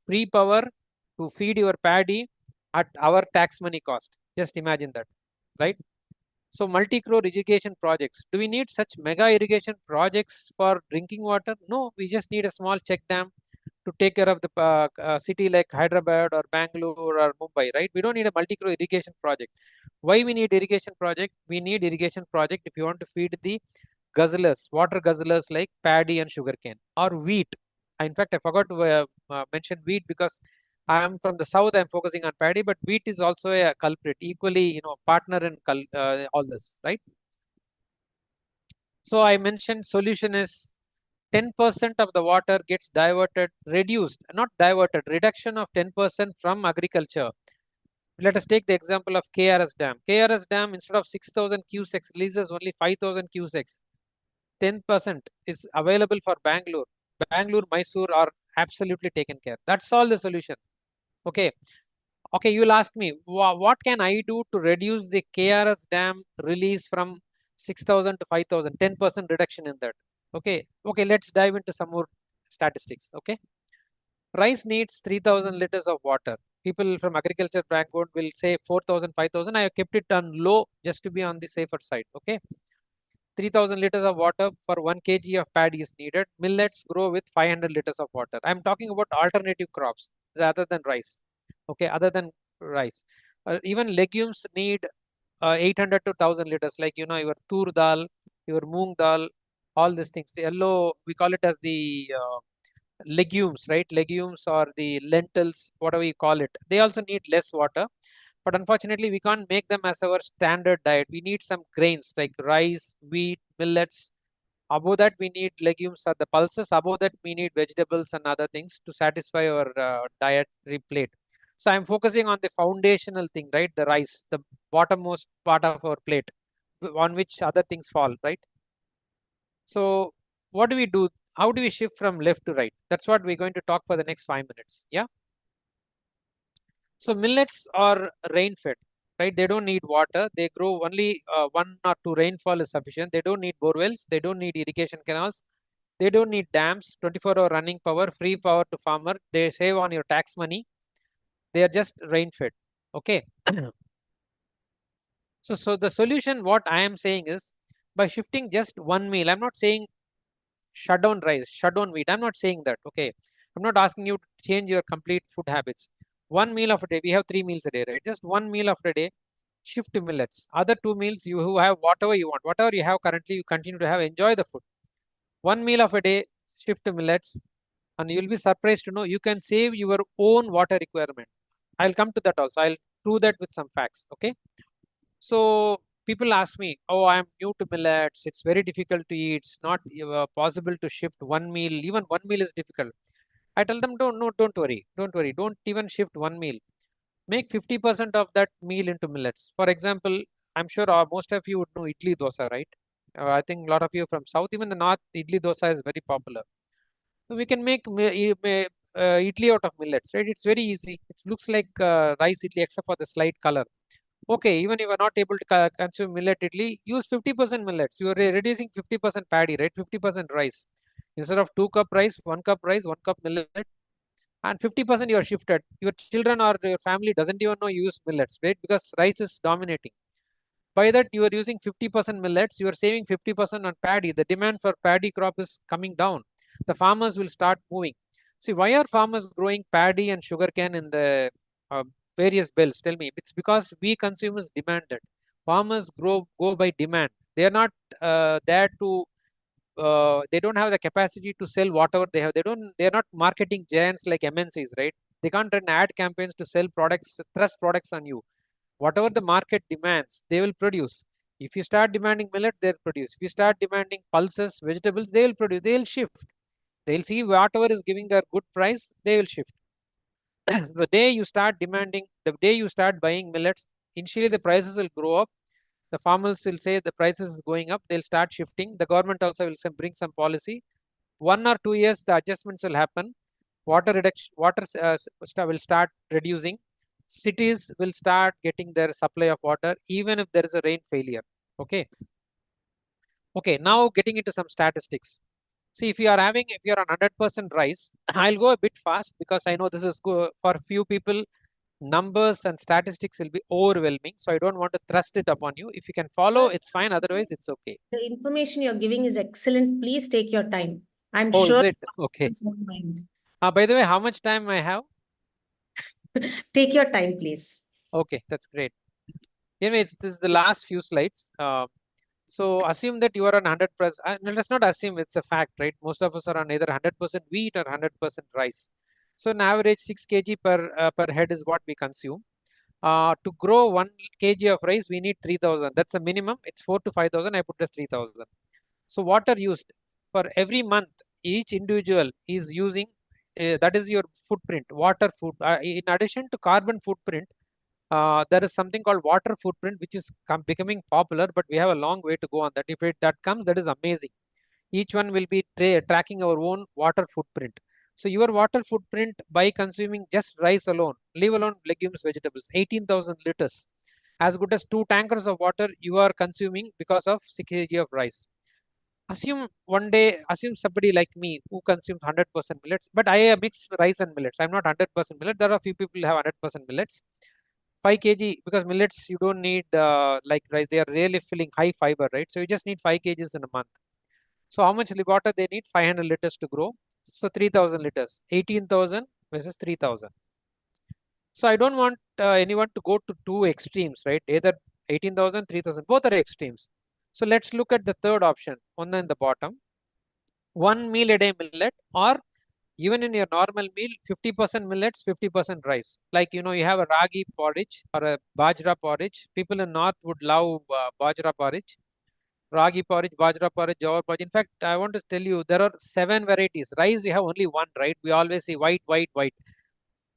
[SPEAKER 2] free power to feed your paddy at our tax money cost. Just imagine that, right? So multi-crore irrigation projects. Do we need such mega irrigation projects for drinking water? No, we just need a small check dam to take care of the city like Hyderabad or Bangalore or Mumbai, right? We don't need a multi-crore irrigation project. Why we need irrigation project? We need irrigation project if you want to feed the guzzlers, water guzzlers like paddy and sugarcane or wheat. In fact, I forgot to mention wheat because I am from the south. I'm focusing on paddy, but wheat is also a culprit, equally, partner in all this, right? So I mentioned solution is 10% of the water gets diverted, reduced, not diverted, reduction of 10% from agriculture. Let us take the example of KRS dam. KRS dam, instead of 6,000 cusecs, releases only 5,000 cusecs. 10% is available for Bangalore. Bangalore, Mysore are absolutely taken care. That's all the solution. Okay. Okay, you'll ask me, what can I do to reduce the KRS dam release from 6,000 to 5,000, 10% reduction in that. Okay. Okay, let's dive into some more statistics. Okay. Rice needs 3,000 liters of water. People from agriculture background will say 4,000, 5,000. I have kept it on low just to be on the safer side. Okay. 3,000 liters of water for 1 kg of paddy is needed. Millets grow with 500 liters of water. I'm talking about alternative crops rather than rice. Okay, other than rice. Even legumes need 800 to 1,000 liters, like, your tur dal, your moong dal, all these things. The yellow, we call it as the legumes, right? Legumes or the lentils, whatever you call it. They also need less water. But unfortunately, we can't make them as our standard diet. We need some grains like rice, wheat, millets. Above that, we need legumes or the pulses. Above that, we need vegetables and other things to satisfy our dietary plate. So I'm focusing on the foundational thing, right? The rice, the bottommost part of our plate, on which other things fall, right? So what do we do? How do we shift from left to right? That's what we're going to talk for the next 5 minutes. Yeah. So millets are rain fed, right? They don't need water. They grow only 1 or 2 rainfall is sufficient. They don't need borewells. They don't need irrigation canals. They don't need dams, 24-hour running power, free power to farmer. They save on your tax money. They are just rain fed. Okay. So the solution, what I am saying is, by shifting just one meal, I'm not saying shut down rice, shut down wheat. I'm not saying that. Okay. I'm not asking you to change your complete food habits. One meal of a day, we have 3 meals a day, right? Just one meal of a day, shift to millets. Other 2 meals, you who have whatever you want, whatever you have currently, you continue to have, enjoy the food. One meal of a day, shift to millets, and you'll be surprised to know you can save your own water requirement. I'll come to that also. I'll prove that with some facts. Okay. So people ask me, oh, I'm new to millets. It's very difficult to eat. It's not possible to shift one meal. Even one meal is difficult. I tell them, don't worry. Don't worry. Don't even shift one meal. Make 50% of that meal into millets. For example, I'm sure most of you would know idli dosa, right? I think a lot of you from south, even the north, idli dosa is very popular. So we can make idli out of millets, right? It's very easy. It looks like rice idli except for the slight color. Okay, even if you are not able to consume millet idli, use 50% millets. You are reducing 50% paddy, right? 50% rice. Instead of 2 cup rice, 1 cup rice, 1 cup millet, and 50% you are shifted. Your children or your family doesn't even know you use millets, right? Because rice is dominating. By that, you are using 50% millets, you are saving 50% on paddy. The demand for paddy crop is coming down. The farmers will start moving. See, why are farmers growing paddy and sugarcane in the uh, various belts? Tell me. It's because we consumers demand that. Farmers go by demand. They are not there to they don't have the capacity to sell whatever they have. They are not marketing giants like MNCs, right? They can't run ad campaigns to sell products, thrust products on you. Whatever the market demands, they will produce. If you start demanding millet, they'll produce. If you start demanding pulses, vegetables, they will produce. They'll shift. They'll see whatever is giving their good price, they will shift. The day you start demanding, the day you start buying millets, initially the prices will grow up. The farmers will say the prices is going up. They'll start shifting. The government also will bring some policy. 1 or 2 years, the adjustments will happen. Water reduction, will start reducing. Cities will start getting their supply of water, even if there is a rain failure. Okay. Okay. Now getting into some statistics. See, if you are on 100% rice, I'll go a bit fast because I know this is for few people. Numbers and statistics will be overwhelming, so I don't want to thrust it upon you. If you can follow, it's fine. Otherwise, it's okay.
[SPEAKER 3] The information you're giving is excellent. Please take your time. I'm
[SPEAKER 2] Oh, is
[SPEAKER 3] sure
[SPEAKER 2] it? Okay.
[SPEAKER 3] it's on mind.
[SPEAKER 2] By the way, how much time I have?
[SPEAKER 3] Take your time, please.
[SPEAKER 2] Okay, that's great. Anyway, this is the last few slides. So assume that you are on 100%. No, let's not assume, it's a fact, right? Most of us are on either 100% wheat or 100% rice. So an average 6 kg per head is what we consume. To grow 1 kg of rice, we need 3,000. That's a minimum. It's 4 to 5,000. I put as 3,000. So water used for every month, each individual is using, that is your footprint, water foot. In addition to carbon footprint, there is something called water footprint, which is becoming popular, but we have a long way to go on that. If that comes, that is amazing. Each one will be tracking our own water footprint. So your water footprint by consuming just rice alone, leave alone legumes, vegetables, 18,000 liters. As good as 2 tankers of water you are consuming because of 6 kg of rice. Assume somebody like me who consumes 100% millets, but I mix rice and millets. I'm not 100% millet. There are a few people who have 100% millets. 5 kg, because millets you don't need like rice, they are really filling high fiber, right? So you just need 5 kgs in a month. So how much water they need? 500 liters to grow. So 3,000 liters, 18,000 versus 3,000. So I don't want anyone to go to two extremes, right? Either 18,000, 3,000, both are extremes. So let's look at the third option, one in the bottom. 1 meal a day millet, or even in your normal meal, 50% millets, 50% rice. Like, you have a ragi porridge or a bajra porridge. People in North would love bajra porridge. Ragi porridge, bajra porridge, jawar porridge. In fact, I want to tell you, there are 7 varieties. Rice, you have only one, right? We always say white, white, white.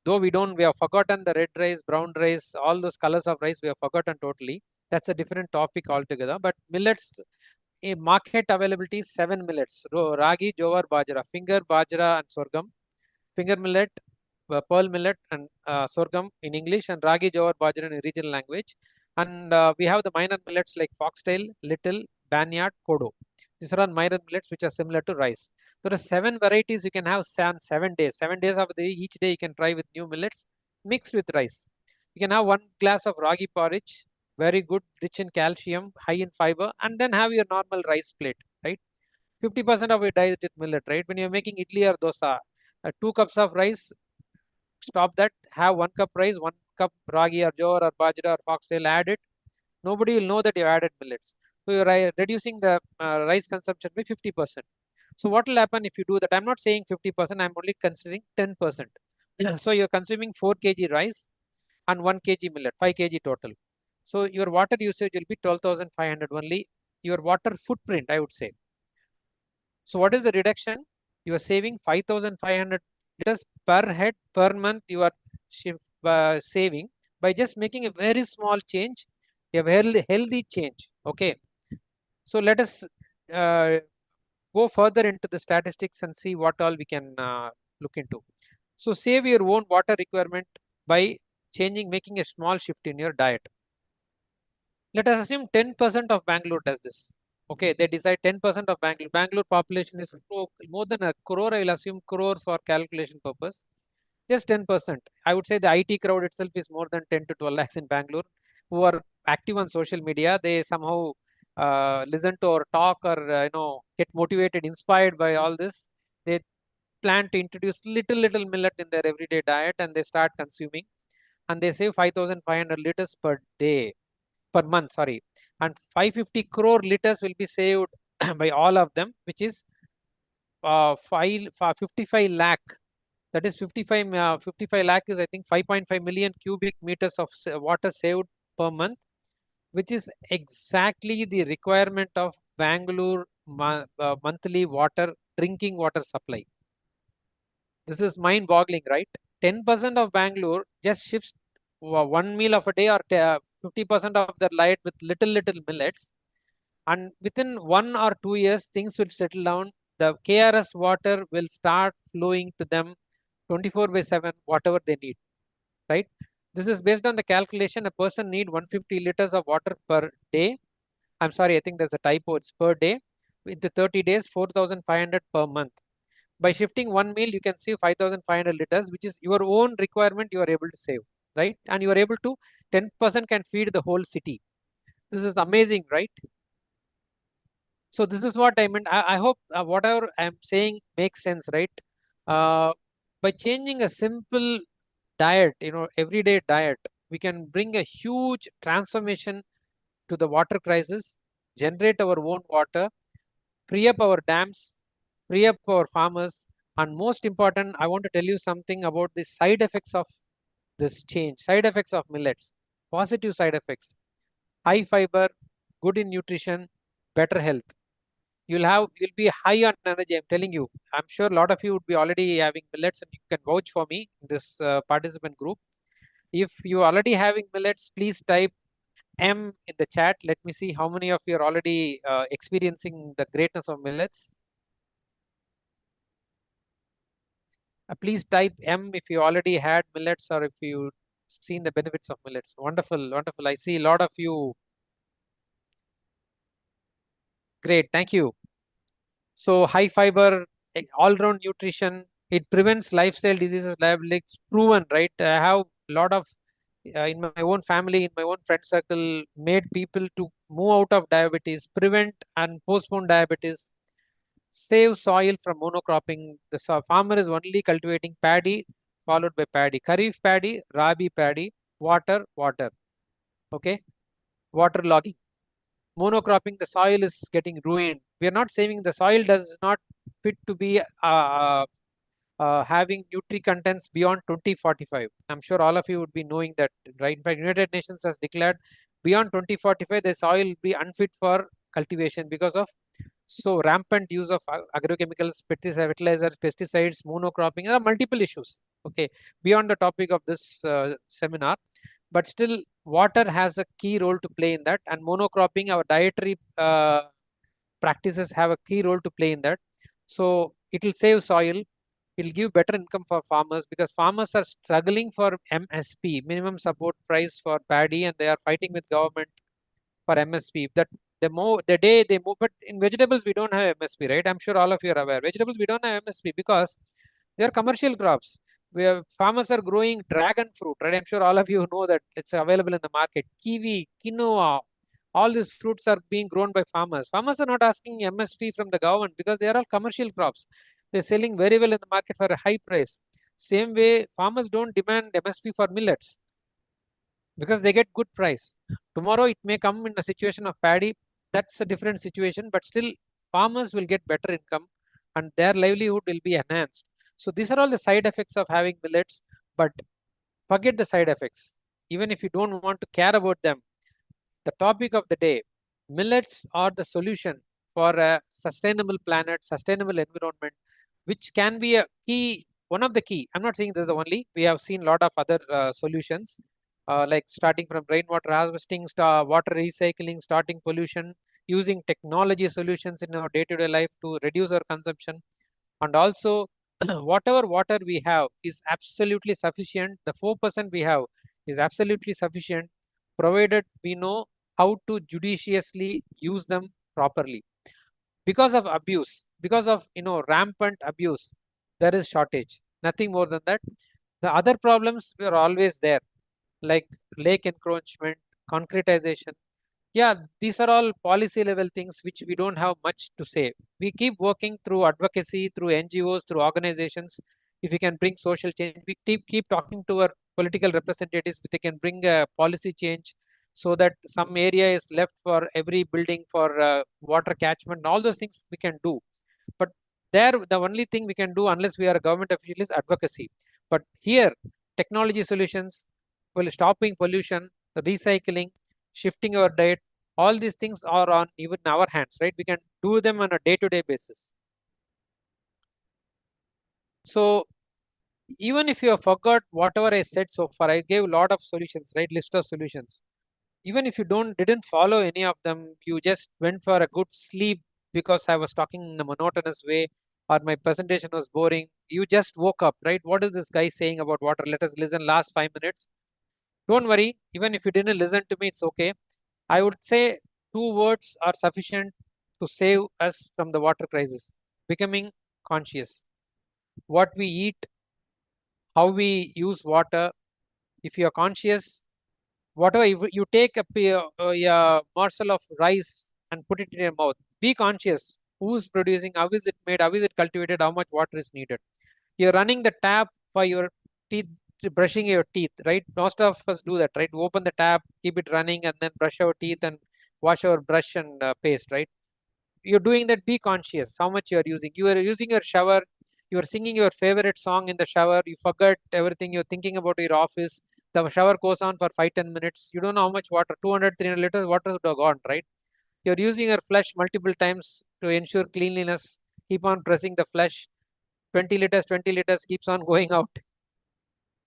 [SPEAKER 2] Though we have forgotten the red rice, brown rice, all those colors of rice, we have forgotten totally. That's a different topic altogether. But millets, market availability is 7 millets: ragi, jowar, bajra, finger, bajra, and sorghum. Finger millet, pearl millet, and sorghum in English, and ragi, jowar, bajra in regional language. And we have the minor millets like foxtail, little, banyard, kodo. These are all minor millets which are similar to rice. There are 7 varieties you can have 7 days. 7 days of the day, each day you can try with new millets mixed with rice. You can have 1 glass of ragi porridge, very good, rich in calcium, high in fiber, and then have your normal rice plate, right? 50% of your diet is millet, right? When you're making idli or dosa, 2 cups of rice, stop that, have 1 cup rice, 1 cup ragi or jowar or bajra or foxtail, add it. Nobody will know that you added millets. So you're reducing the rice consumption by 50%. So what will happen if you do that? I'm not saying 50%, I'm only considering 10%. So you're consuming 4 kg rice and 1 kg millet, 5 kg total. So your water usage will be 12,500 only. Your water footprint, I would say. So what is the reduction? You are saving 5,500 liters per head per month. You are saving by just making a very small change, a very healthy change. Okay. So let us go further into the statistics and see what all we can look into. So save your own water requirement by making a small shift in your diet. Let us assume 10% of Bangalore does this. Okay, they decide 10% of Bangalore. Bangalore population is more than a crore. I will assume crore for calculation purpose. Just 10%. I would say the IT crowd itself is more than 10 to 12 lakhs in Bangalore, who are active on social media. They somehow listen to our talk, or get motivated, inspired by all this. They plan to introduce little millet in their everyday diet, and they start consuming, and they save 5,500 liters per day. Per month, sorry, and 550 crore liters will be saved by all of them, which is 55 lakh. That is 55 lakh is, I think, 5.5 million cubic meters of water saved per month, which is exactly the requirement of Bangalore monthly drinking water supply. This is mind-boggling, right? 10% of Bangalore just shifts one meal of a day or 50% of their diet with little millets. And within 1 or 2 years, things will settle down. The KRS water will start flowing to them 24/7, whatever they need, right? This is based on the calculation. A person need 150 liters of water per day. I'm sorry, I think there's a typo. It's per day. With the 30 days, 4,500 per month. By shifting one meal, you can save 5,500 liters, which is your own requirement you are able to save, right? And you are able to, 10% can feed the whole city. This is amazing, right? So this is what I meant. I hope whatever I'm saying makes sense, right? By changing a simple diet, everyday diet, we can bring a huge transformation to the water crisis, generate our own water, free up our dams, free up our farmers, and most important, I want to tell you something about the side effects of this change, side effects of millets, positive side effects, high fiber, good in nutrition, better health. You'll be high on energy. I'm telling you. I'm sure a lot of you would be already having millets, and you can vouch for me in this participant group. If you already having millets, please type M in the chat. Let me see how many of you are already experiencing the greatness of millets. Please type M if you already had millets or if you seen the benefits of millets. Wonderful, wonderful. I see a lot of you. Great, thank you. So high fiber, all round nutrition, it prevents lifestyle diseases, it's proven, right? I have a lot of in my own family, in my own friend circle, made people to move out of diabetes, prevent and postpone diabetes, save soil from monocropping. The farmer is only cultivating paddy, followed by paddy, kharif paddy, rabi paddy, water, okay, water logging. Monocropping, the soil is getting ruined. We are not saving, the soil does not fit to be having nutri-contents beyond 2045. I'm sure all of you would be knowing that, right? In fact, United Nations has declared beyond 2045, the soil will be unfit for cultivation because of rampant use of agrochemicals, fertilizers, pesticides, monocropping. There are multiple issues, okay, beyond the topic of this seminar. But still, water has a key role to play in that, and monocropping, our dietary practices have a key role to play in that. So it will save soil, it will give better income for farmers, because farmers are struggling for MSP, minimum support price for paddy, and they are fighting with government for MSP. That the day they move, but in vegetables we don't have MSP, right? I'm sure all of you are aware. Vegetables we don't have MSP because they are commercial crops. Farmers are growing dragon fruit, right? I'm sure all of you know that it's available in the market. Kiwi, quinoa, all these fruits are being grown by farmers. Farmers are not asking MSP from the government because they are all commercial crops. They're selling very well in the market for a high price. Same way, farmers don't demand MSP for millets because they get good price. Tomorrow it may come in a situation of paddy. That's a different situation, but still farmers will get better income and their livelihood will be enhanced. So these are all the side effects of having millets, but forget the side effects. Even if you don't want to care about them, the topic of the day, millets are the solution for a sustainable planet, sustainable environment, which can be a key, one of the key. I'm not saying this is the only. We have seen a lot of other solutions, like starting from rainwater harvesting, water recycling, starting pollution, using technology solutions in our day-to-day life to reduce our consumption. And also, whatever water we have is absolutely sufficient. The 4% we have is absolutely sufficient, provided we know how to judiciously use them properly. Because of abuse, because of rampant abuse, there is shortage. Nothing more than that. The other problems were always there, like lake encroachment, concretization. Yeah, these are all policy level things which we don't have much to say. We keep working through advocacy, through NGOs, through organizations. If we can bring social change, we keep talking to our political representatives. If they can bring a policy change so that some area is left for every building for water catchment, all those things we can do. But there, the only thing we can do, unless we are a government official, is advocacy. But here, technology solutions, stopping pollution, recycling, shifting our diet, all these things are on even our hands, right? We can do them on a day-to-day basis. So even if you have forgot whatever I said so far, I gave a lot of solutions, right? List of solutions. Even if you didn't follow any of them, you just went for a good sleep because I was talking in a monotonous way or my presentation was boring. You just woke up, right? What is this guy saying about water? Let us listen last 5 minutes. Don't worry, even if you didn't listen to me, it's okay. I would say 2 words are sufficient to save us from the water crisis. Becoming conscious. What we eat, how we use water. If you are conscious, whatever you take a morsel of rice and put it in your mouth, be conscious. Who's producing? How is it made? How is it cultivated? How much water is needed? You're running the tap for your teeth, brushing your teeth, right? Most of us do that, right? We open the tap, keep it running, and then brush our teeth and wash our brush and paste, right? You're doing that, be conscious how much you're using. You are using your shower, you're singing your favorite song in the shower, you forget everything, you're thinking about your office, the shower goes on for 5-10 minutes, you don't know how much water, 200-300 liters water would have gone, right? You're using your flush multiple times to ensure cleanliness, keep on pressing the flush, 20 liters 20 liters keeps on going out.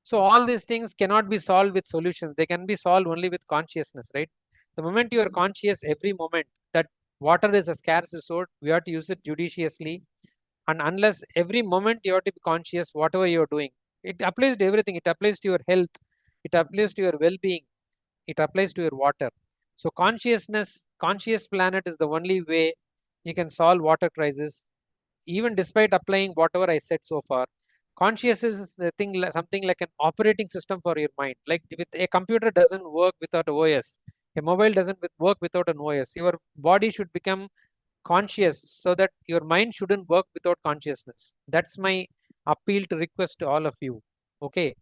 [SPEAKER 2] So all these things cannot be solved with solutions. They can be solved only with consciousness, right? The moment you are conscious every moment that water is a scarce resource, we have to use it judiciously. And unless every moment you have to be conscious, whatever you're doing, it applies to everything. It applies to your health. It applies to your well-being. It applies to your water. So consciousness, conscious planet is the only way you can solve water crisis, even despite applying whatever I said so far. Conscious is the thing, something like an operating system for your mind. Like with a computer doesn't work without OS. A mobile doesn't work without an OS. Your body should become conscious so that your mind shouldn't work without consciousness. That's my appeal to request to all of you. Okay.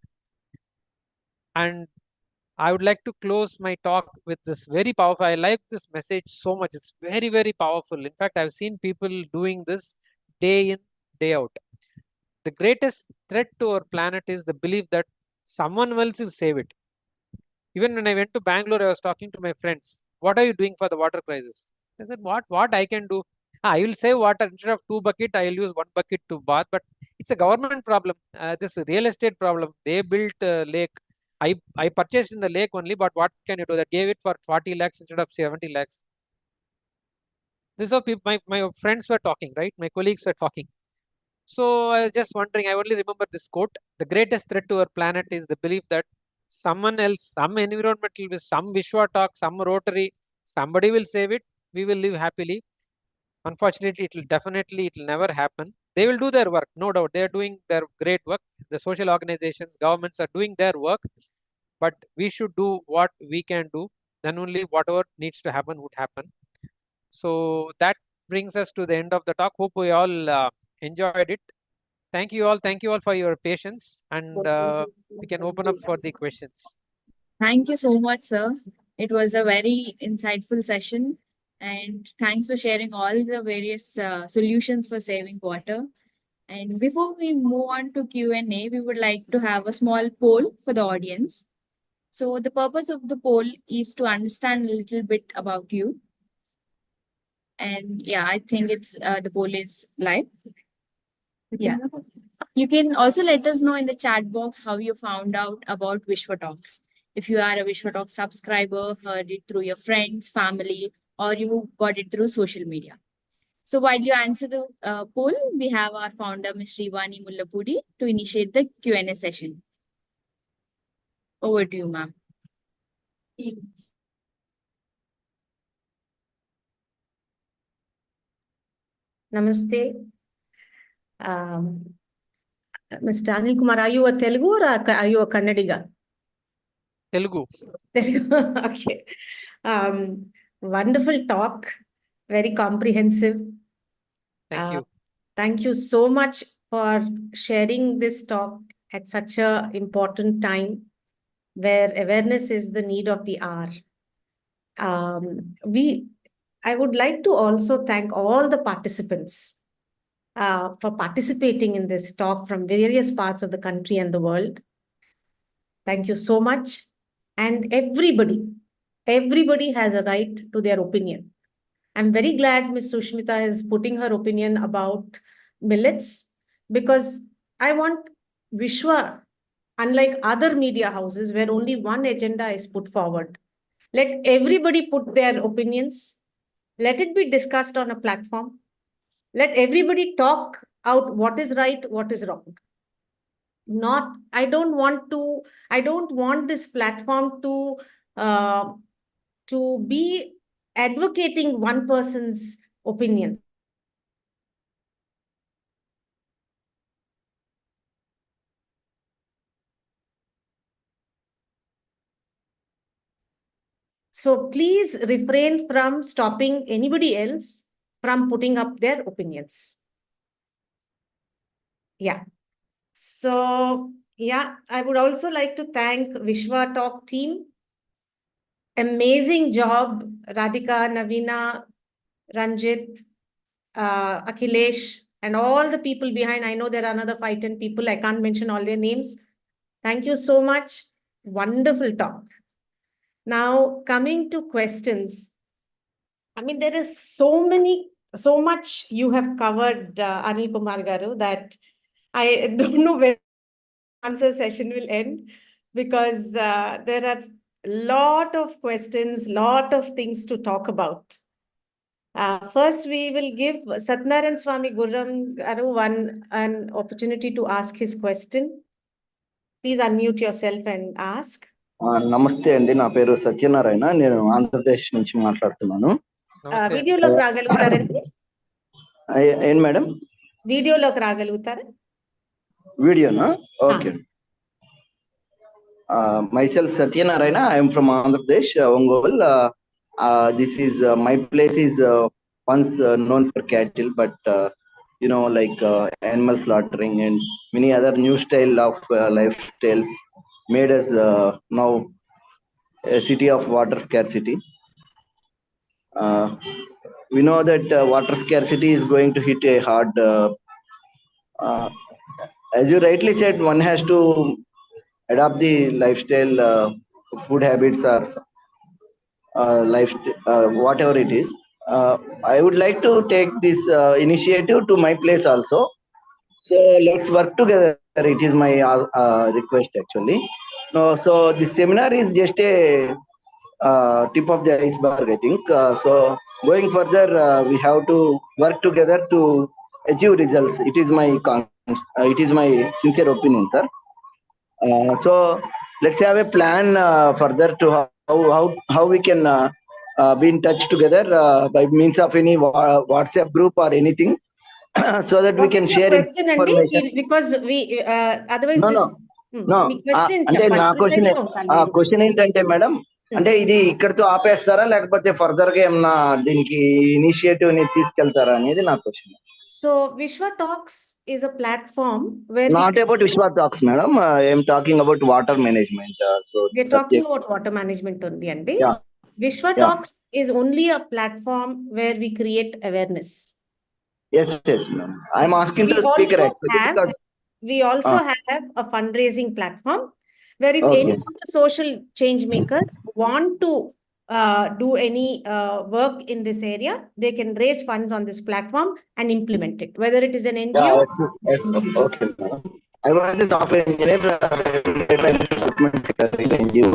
[SPEAKER 2] And I would like to close my talk with this very powerful. I like this message so much. It's very, very powerful. In fact, I've seen people doing this day in, day out. The greatest threat to our planet is the belief that someone else will save it. Even when I went to Bangalore, I was talking to my friends. What are you doing for the water crisis? I said, what I can do? I will save water. Instead of 2 buckets, I will use 1 bucket to bath. But it's a government problem. This real estate problem. They built a lake. I purchased in the lake only, but what can you do? That gave it for 40 lakhs instead of 70 lakhs. This is how people, my friends were talking, right? My colleagues were talking. So I was just wondering, I only remember this quote. The greatest threat to our planet is the belief that someone else, some environmentalist, some WishwaTalks, some Rotary, somebody will save it. We will live happily. Unfortunately, it will never happen. They will do their work, no doubt. They are doing their great work. The social organizations, governments are doing their work. But we should do what we can do. Then only whatever needs to happen would happen. So that brings us to the end of the talk. Hope we all enjoyed it. Thank you all. Thank you all for your patience, and we can open up for the questions.
[SPEAKER 1] Thank you so much, sir. It was a very insightful session. And thanks for sharing all the various solutions for saving water. And before we move on to Q&A, we would like to have a small poll for the audience. So the purpose of the poll is to understand a little bit about you. And yeah, I think it's the poll is live. Yeah. You can also let us know in the chat box how you found out about WishwaTalks. If you are a WishwaTalks subscriber, heard it through your friends, family, or you got it through social media. So while you answer the poll, we have our founder, Ms. Srivani Mullapudi, to initiate the Q&A session. Over to you, ma'am.
[SPEAKER 3] Namaste. Mr. Anil Kumar, are you a Telugu or are you a Kannadiga?
[SPEAKER 2] Telugu.
[SPEAKER 3] Okay. Wonderful talk, very comprehensive.
[SPEAKER 2] Thank you.
[SPEAKER 3] Thank you so much for sharing this talk at such an important time where awareness is the need of the hour. I would like to also thank all the participants for participating in this talk from various parts of the country and the world. Thank you so much. And everybody has a right to their opinion. I'm very glad Ms. Sushmita is putting her opinion about millets, because I want Vishwa, unlike other media houses where only one agenda is put forward, let everybody put their opinions. Let it be discussed on a platform. Let everybody talk out what is right, what is wrong. I don't want this platform to be advocating one person's opinion. So please refrain from stopping anybody else from putting up their opinions. Yeah. So, yeah, I would also like to thank WishwaTalk team. Amazing job, Radhika, Navina, Ranjit, Akhilesh, and all the people behind. I know there are another 5-10 people. I can't mention all their names. Thank you so much. Wonderful talk. Now, coming to questions. I mean, there is so much you have covered, Anil Kumar Garu, that I don't know where answer session will end, because there are a lot of questions, lot of things to talk about. First, we will give Satnarayan Swami Gurram Garu an opportunity to ask his question. Please unmute yourself and ask.
[SPEAKER 4] నమస్తే అండి, నా పేరు సత్యనారాయణ. నేను ఆంధ్రప్రదేశ్ నుంచి మాట్లాడుతున్నాను.
[SPEAKER 3] వీడియోలోకి రాగలుగుతారండి?
[SPEAKER 4] ఏం madam?
[SPEAKER 3] వీడియోలోకి రాగలుగుతారా?
[SPEAKER 4] వీడియోనా? Okay. Myself Satyanarayana. I am from Andhra Pradesh, Ongole. This is my place is once known for cattle, but like animal slaughtering and many other new style of lifestyles made us now a city of water scarcity. We know that water scarcity is going to hit a hard. As you rightly said, one has to adopt the lifestyle, food habits, or whatever it is. I would like to take this initiative to my place also. So let's work together. It is my request actually. No, so this seminar is just a tip of the iceberg, I think. So going further, we have to work together to achieve results. It is my sincere opinion, sir. So let's have a plan further to how we can be in touch together by means of any WhatsApp group or anything, so that we can share information.
[SPEAKER 3] Because we otherwise
[SPEAKER 4] No. అంటే నా question ఏంటంటే madam, అంటే ఇది ఇక్కడతో ఆపేస్తారా లేకపోతే further గా ఏమన్నా దీనికి ఇనిషియేటివ్ ని తీసుకెళ్తారా అనేది నా question.
[SPEAKER 3] So WishwaTalks is a platform where
[SPEAKER 4] not about WishwaTalks, madam. I am talking about water management. So
[SPEAKER 3] we're talking about water management only, and
[SPEAKER 4] yeah.
[SPEAKER 3] WishwaTalks is only a platform where we create awareness.
[SPEAKER 4] Yes, ma'am. I'm asking to the speaker actually.
[SPEAKER 3] We also have a fundraising platform where if any of the social change makers want to do any work in this area, they can raise funds on this platform and implement it, whether it is an NGO.
[SPEAKER 4] Yes. Okay. I was a software engineer. NGO.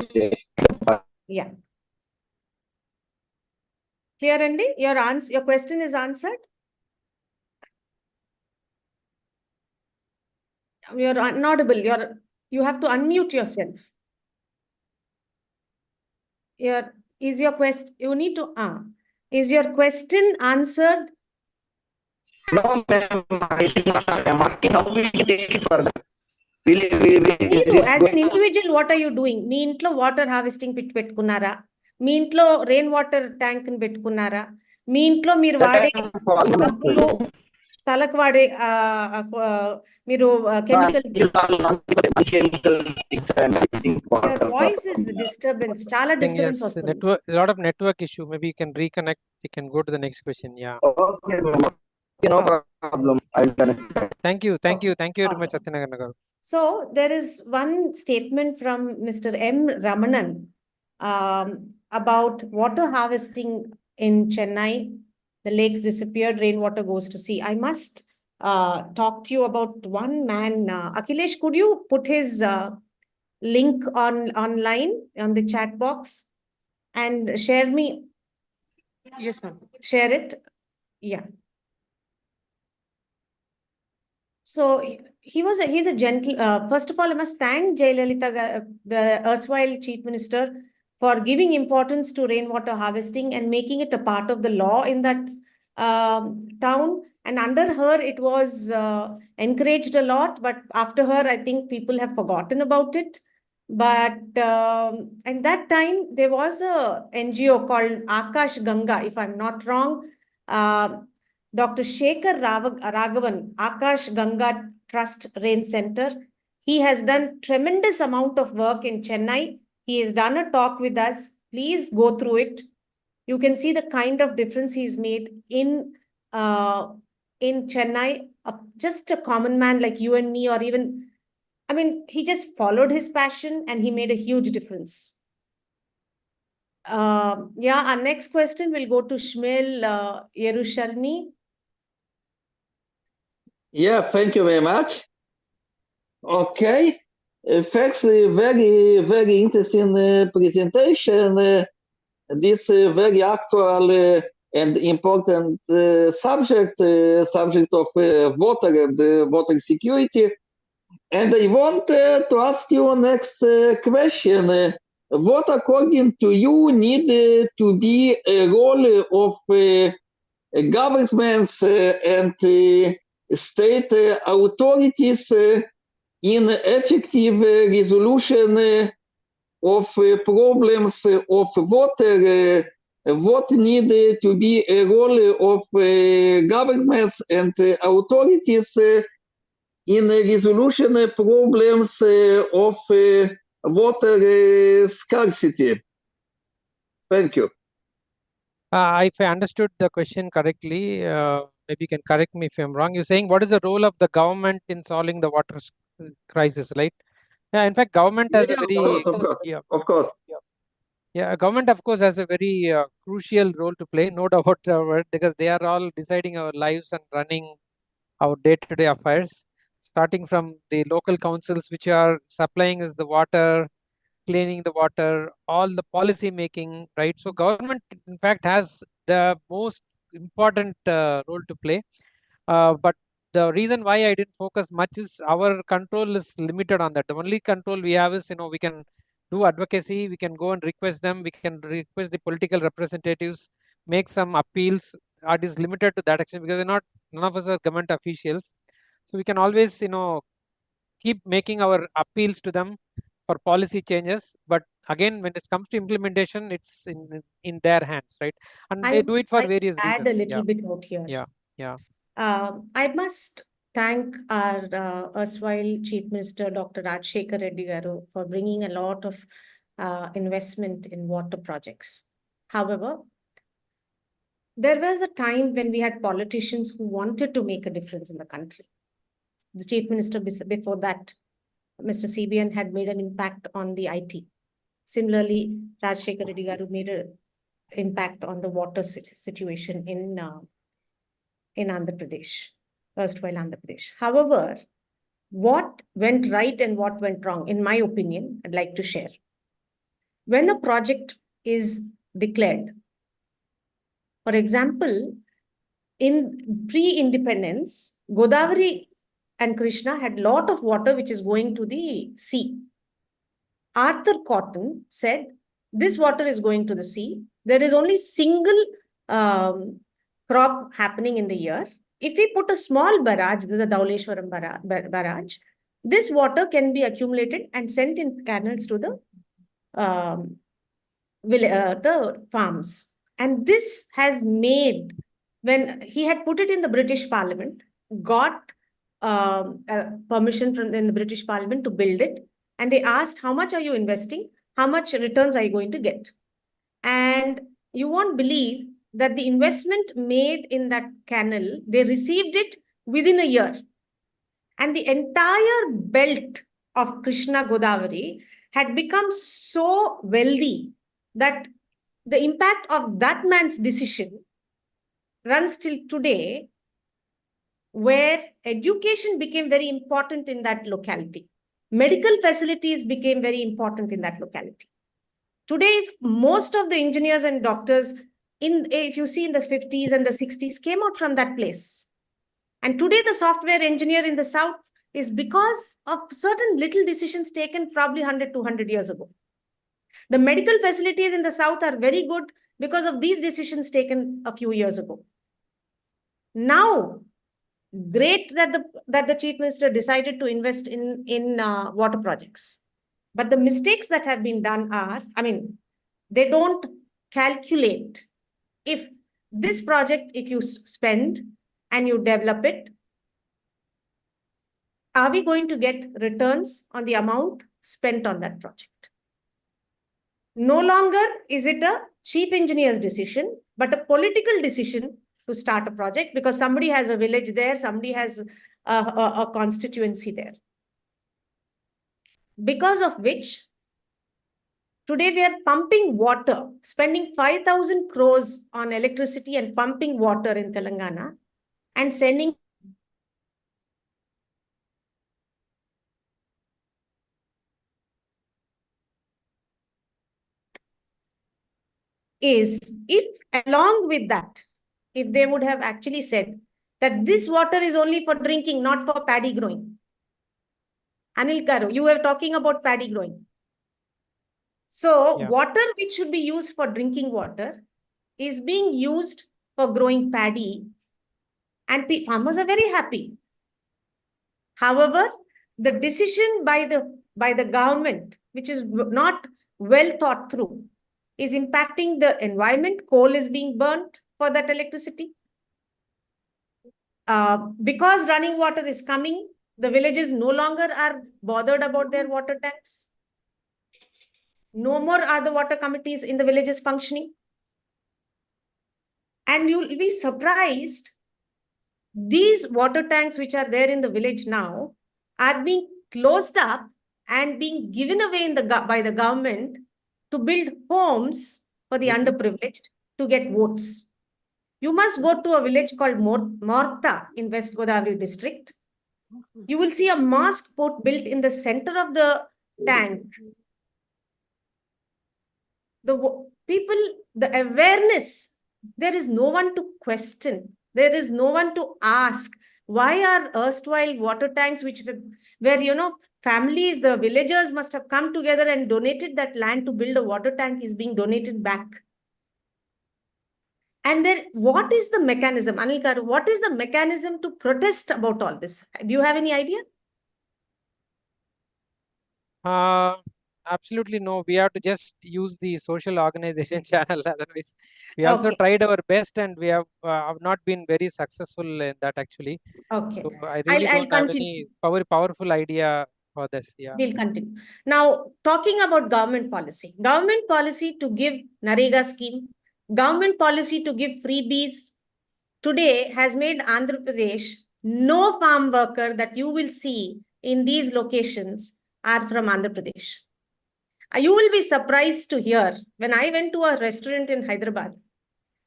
[SPEAKER 3] Yeah. Clear, Andy? Your question is answered. You're inaudible. You have to unmute yourself. Is your question? You need to. Is your question answered?
[SPEAKER 4] No, ma'am. I'm asking how we take it further.
[SPEAKER 3] As an individual, what are you doing? మీ ఇంట్లో water harvesting pit పెట్టుకున్నారా? మీ ఇంట్లో rain water tank ని పెట్టుకున్నారా? మీ ఇంట్లో మీరు వాడే డబ్బులు తలకు వాడే మీరు కెమికల్. వాయిస్ ఇస్ డిస్టర్బెన్స్, చాలా డిస్టర్బెన్స్ వస్తుంది.
[SPEAKER 2] Network, a lot of network issue. Maybe you can reconnect. You can go to the next question. Yeah.
[SPEAKER 4] Okay, no problem. I'll connect.
[SPEAKER 2] Thank you very much, Satyanarayana garu.
[SPEAKER 3] So there is one statement from Mr. M. Ramanan about water harvesting in Chennai. The lakes disappeared, rainwater goes to sea. I must talk to you about one man. Akhilesh, could you put his link online on the chat box and share
[SPEAKER 2] Yes, ma'am.
[SPEAKER 3] it? Yeah. So he's a gentle. First of all, I must thank Jayalalitha, the erstwhile chief minister, for giving importance to rainwater harvesting and making it a part of the law in that town. And under her, it was encouraged a lot. But after her, I think people have forgotten about it. But at that time, there was a NGO called Akash Ganga, if I'm not wrong. Dr. Shekhar Raghavan, Akash Ganga Trust Rain Center. He has done tremendous amount of work in Chennai. He has done a talk with us. Please go through it. You can see the kind of difference he's made in Chennai. Just a common man like you and me, or even, I mean, he just followed his passion and he made a huge difference. Yeah, our next question will go to Shmuel Yerushalmi.
[SPEAKER 5] Yeah, thank you very much. Okay. Firstly, very interesting presentation. This very actual and important subject of water and water security. And I want to ask you next question. What, according to you, need to be a role of governments and state authorities in effective resolution of problems of water? What need to be a role of governments and authorities in resolution problems of water scarcity? Thank you.
[SPEAKER 2] If I understood the question correctly, maybe you can correct me if I'm wrong. You're saying what is the role of the government in solving the water crisis, right? Yeah, in fact, government has a very yeah,
[SPEAKER 5] Of course.
[SPEAKER 2] yeah, government of course has a very crucial role to play, no doubt about it, because they are all deciding our lives and running our day-to-day affairs, starting from the local councils which are supplying us the water, cleaning the water, all the policy making, right? So government, in fact, has the most important role to play. But the reason why I didn't focus much is our control is limited on that. The only control we have is, we can do advocacy, we can go and request them, we can request the political representatives, make some appeals. It is limited to that action because none of us are government officials. So we can always, keep making our appeals to them for policy changes, but again, when it comes to implementation, it's in their hands, right? And they do it for various
[SPEAKER 3] add
[SPEAKER 2] reasons.
[SPEAKER 3] a little bit out here.
[SPEAKER 2] Yeah.
[SPEAKER 3] I must thank our erstwhile Chief Minister, Dr. Rajshekar Reddy Garu, for bringing a lot of investment in water projects. However, there was a time when we had politicians who wanted to make a difference in the country. The Chief Minister before that, Mr. CBN, had made an impact on the IT. Similarly, Rajshekar Reddy Garu made an impact on the water situation in Andhra Pradesh, erstwhile Andhra Pradesh. However, what went right and what went wrong, in my opinion, I'd like to share. When a project is declared, for example, in pre-independence, Godavari and Krishna had a lot of water which is going to the sea. Arthur Cotton said, this water is going to the sea. There is only single crop happening in the year. If we put a small barrage, the Dhauleshwaram barrage, this water can be accumulated and sent in canals to the farms. And this has made, when he had put it in the British Parliament, got permission from in the British Parliament to build it. And they asked, how much are you investing? How much returns are you going to get? And you won't believe that the investment made in that canal, they received it within a year. And the entire belt of Krishna Godavari had become so wealthy that the impact of that man's decision runs till today. where education became very important in that locality. Medical facilities became very important in that locality. Today, if most of the engineers and doctors, if you see in the 50s and the 60s, came out from that place. And today, the software engineer in the South is because of certain little decisions taken probably 100, 200 years ago. The medical facilities in the South are very good because of these decisions taken a few years ago. Now, great that the Chief Minister decided to invest in water projects. But the mistakes that have been done are, they don't calculate if this project, if you spend and you develop it, are we going to get returns on the amount spent on that project? No longer is it a chief engineer's decision, but a political decision to start a project because somebody has a village there, somebody has a constituency there. Because of which, today we are pumping water, spending 5,000 crores on electricity and pumping water in Telangana and sending is if along with that, if they would have actually said that this water is only for drinking, not for paddy growing. Anil Garu, you were talking about paddy growing. So water which should be used for drinking water is being used for growing paddy, and farmers are very happy. However, the decision by the government, which is not well thought through, is impacting the environment. Coal is being burnt for that electricity. Because running water is coming, the villages no longer are bothered about their water tanks. No more are the water committees in the villages functioning. And you'll be surprised, these water tanks which are there in the village now are being closed up and being given away by the government to build homes for the underprivileged to get votes. You must go to a village called Morta in West Godavari district. You will see a mosque built in the center of the tank. The people, the awareness, there is no one to question. There is no one to ask. Why are erstwhile water tanks, where families, the villagers must have come together and donated that land to build a water tank, is being donated back? And then what is the mechanism, Anil Garu, what is the mechanism to protest about all this? Do you have any idea?
[SPEAKER 2] Absolutely no. We have to just use the social organization channel. Otherwise, we also tried our best and we have not been very successful in that actually.
[SPEAKER 3] Okay.
[SPEAKER 2] So I really don't have any powerful idea for this. Yeah.
[SPEAKER 3] We'll continue. Now, talking about government policy to give Narega scheme, government policy to give freebies today has made Andhra Pradesh, no farm worker that you will see in these locations are from Andhra Pradesh. You will be surprised to hear, when I went to a restaurant in Hyderabad,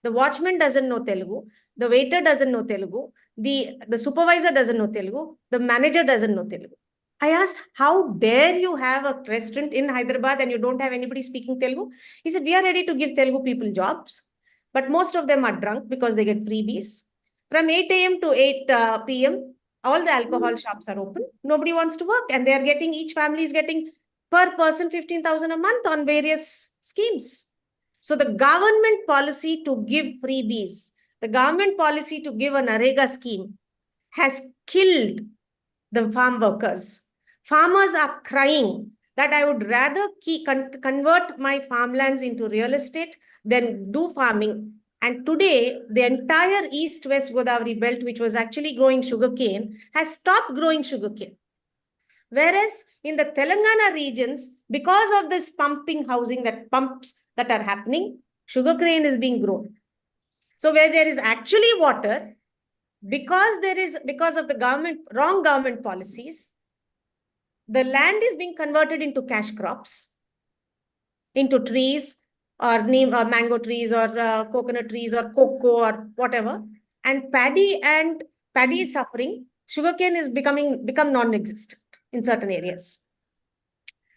[SPEAKER 3] the watchman doesn't know Telugu, the waiter doesn't know Telugu, the supervisor doesn't know Telugu, the manager doesn't know Telugu. I asked, how dare you have a restaurant in Hyderabad and you don't have anybody speaking Telugu? He said, we are ready to give Telugu people jobs, but most of them are drunk because they get freebies. From 8 a.m. to 8 p.m., all the alcohol shops are open. Nobody wants to work, and they are getting, each family is getting per person 15,000 a month on various schemes. So the government policy to give freebies, the government policy to give a Narega scheme has killed the farm workers. Farmers are crying that I would rather convert my farmlands into real estate than do farming. And today, the entire East-West Godavari belt, which was actually growing sugarcane, has stopped growing sugarcane. Whereas in the Telangana regions, because of this pumping housing, pumps that are happening, sugarcane is being grown. So where there is actually water, because of the wrong government policies, the land is being converted into cash crops, into trees or mango trees or coconut trees or cocoa or whatever. And paddy and paddy is suffering, sugarcane is become non-existent in certain areas.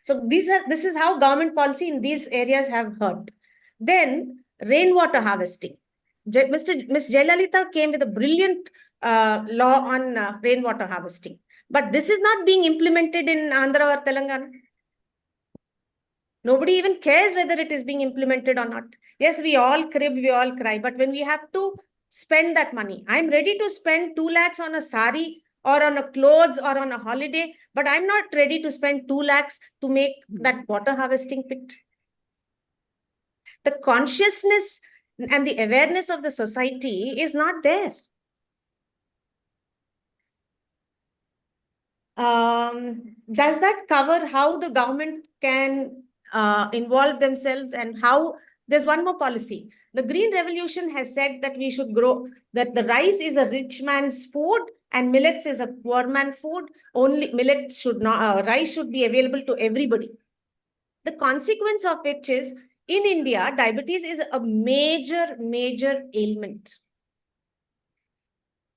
[SPEAKER 3] So this is how government policy in these areas have hurt. Then rainwater harvesting. Miss Jayalalitha came with a brilliant law on rainwater harvesting. But this is not being implemented in Andhra or Telangana. Nobody even cares whether it is being implemented or not. Yes, we all crib, we all cry. But when we have to spend that money, I'm ready to spend 2 lakhs on a sari or on a clothes or on a holiday, but I'm not ready to spend 2 lakhs to make that water harvesting pit. The consciousness and the awareness of the society is not there. Does that cover how the government can involve themselves and how there's one more policy? The Green Revolution has said that we should grow, that the rice is a rich man's food and millets is a poor man's food. Only millet should not, rice should be available to everybody. The consequence of which is in India, diabetes is a major ailment.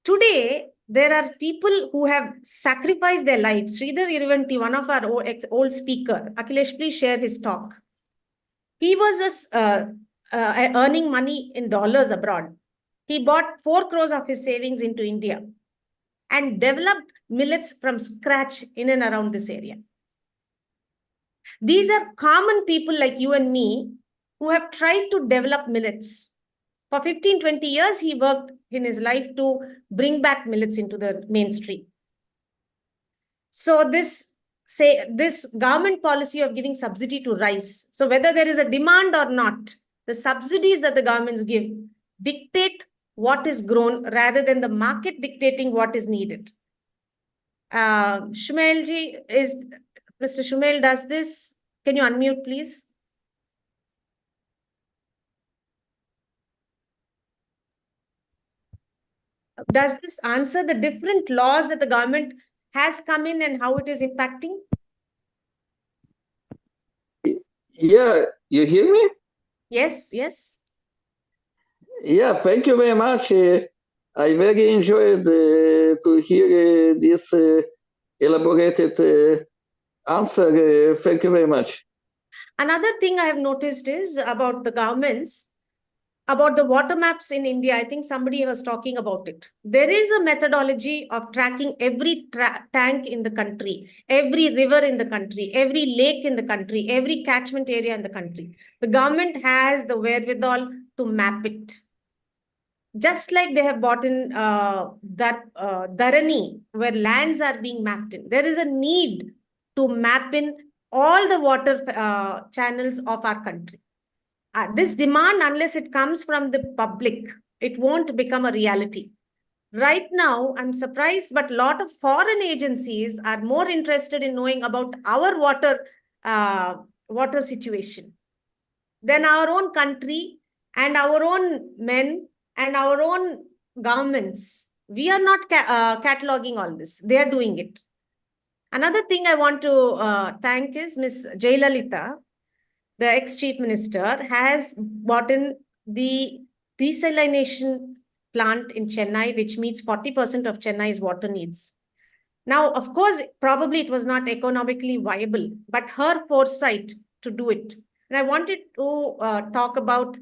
[SPEAKER 3] Today, there are people who have sacrificed their lives. Sridhar Irivanti, one of our old speaker, Akhilesh, please share his talk. He was earning money in dollars abroad. He bought 4 crores of his savings into India and developed millets from scratch in and around this area. These are common people like you and me who have tried to develop millets. For 15, 20 years, he worked in his life to bring back millets into the mainstream. So this government policy of giving subsidy to rice, so whether there is a demand or not, the subsidies that the governments give dictate what is grown rather than the market dictating what is needed. Shumailji, Mr. Shumail does this. Can you unmute, please? Does this answer the different laws that the government has come in and how it is impacting?
[SPEAKER 5] Yeah, you hear me?
[SPEAKER 3] Yes, yes.
[SPEAKER 5] Yeah, thank you very much. I very enjoyed to hear this elaborated answer. Thank you very much.
[SPEAKER 3] Another thing I have noticed is about the governments, about the water maps in India. I think somebody was talking about it. There is a methodology of tracking every tank in the country, every river in the country, every lake in the country, every catchment area in the country. The government has the wherewithal to map it. Just like they have bought in Dharani, where lands are being mapped in, there is a need to map in all the water channels of our country. This demand, unless it comes from the public, it won't become a reality. Right now, I'm surprised, but a lot of foreign agencies are more interested in knowing about our water situation than our own country and our own men and our own governments. We are not cataloging all this. They are doing it. Another thing I want to thank is Ms. Jayalalitha, the ex-chief minister, has bought in the desalination plant in Chennai, which meets 40% of Chennai's water needs. Now, of course, probably it was not economically viable, but her foresight to do it. And I wanted to talk about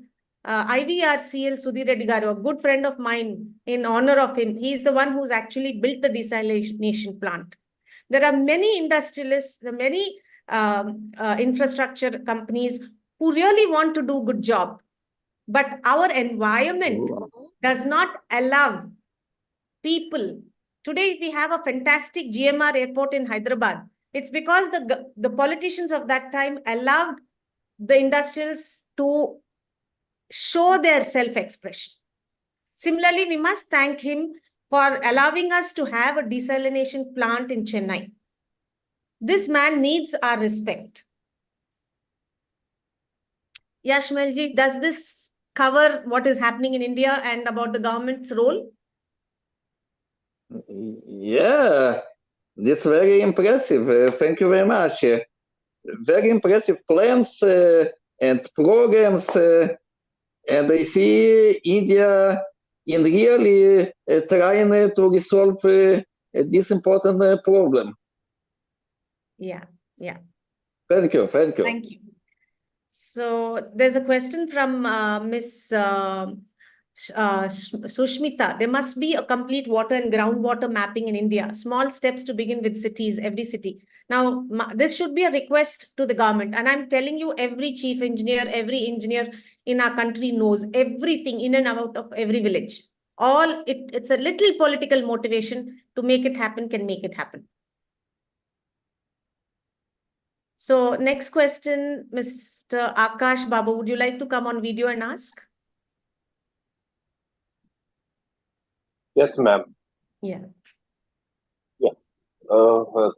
[SPEAKER 3] IVRCL Sudhir Reddy Garu, a good friend of mine, in honor of him. He's the one who's actually built the desalination plant. There are many industrialists, there are many infrastructure companies who really want to do a good job. But our environment does not allow people. Today, if we have a fantastic GMR airport in Hyderabad, it's because the politicians of that time allowed the industrials to show their self-expression. Similarly, we must thank him for allowing us to have a desalination plant in Chennai. This man needs our respect. Yashmalji, does this cover what is happening in India and about the government's role?
[SPEAKER 5] Yeah, that's very impressive. Thank you very much. Very impressive plans and programs. And I see India in really trying to resolve this important problem.
[SPEAKER 3] Yeah, yeah.
[SPEAKER 5] Thank you, thank you.
[SPEAKER 3] Thank you. So there's a question from Miss Sushmita. There must be a complete water and groundwater mapping in India. Small steps to begin with cities, every city. Now, this should be a request to the government. And I'm telling you, every chief engineer, every engineer in our country knows everything in and out of every village. It's a little political motivation to make it happen, can make it happen. So next question, Mr. Akash Babu, would you like to come on video and ask?
[SPEAKER 6] Yes, ma'am.
[SPEAKER 3] Yeah.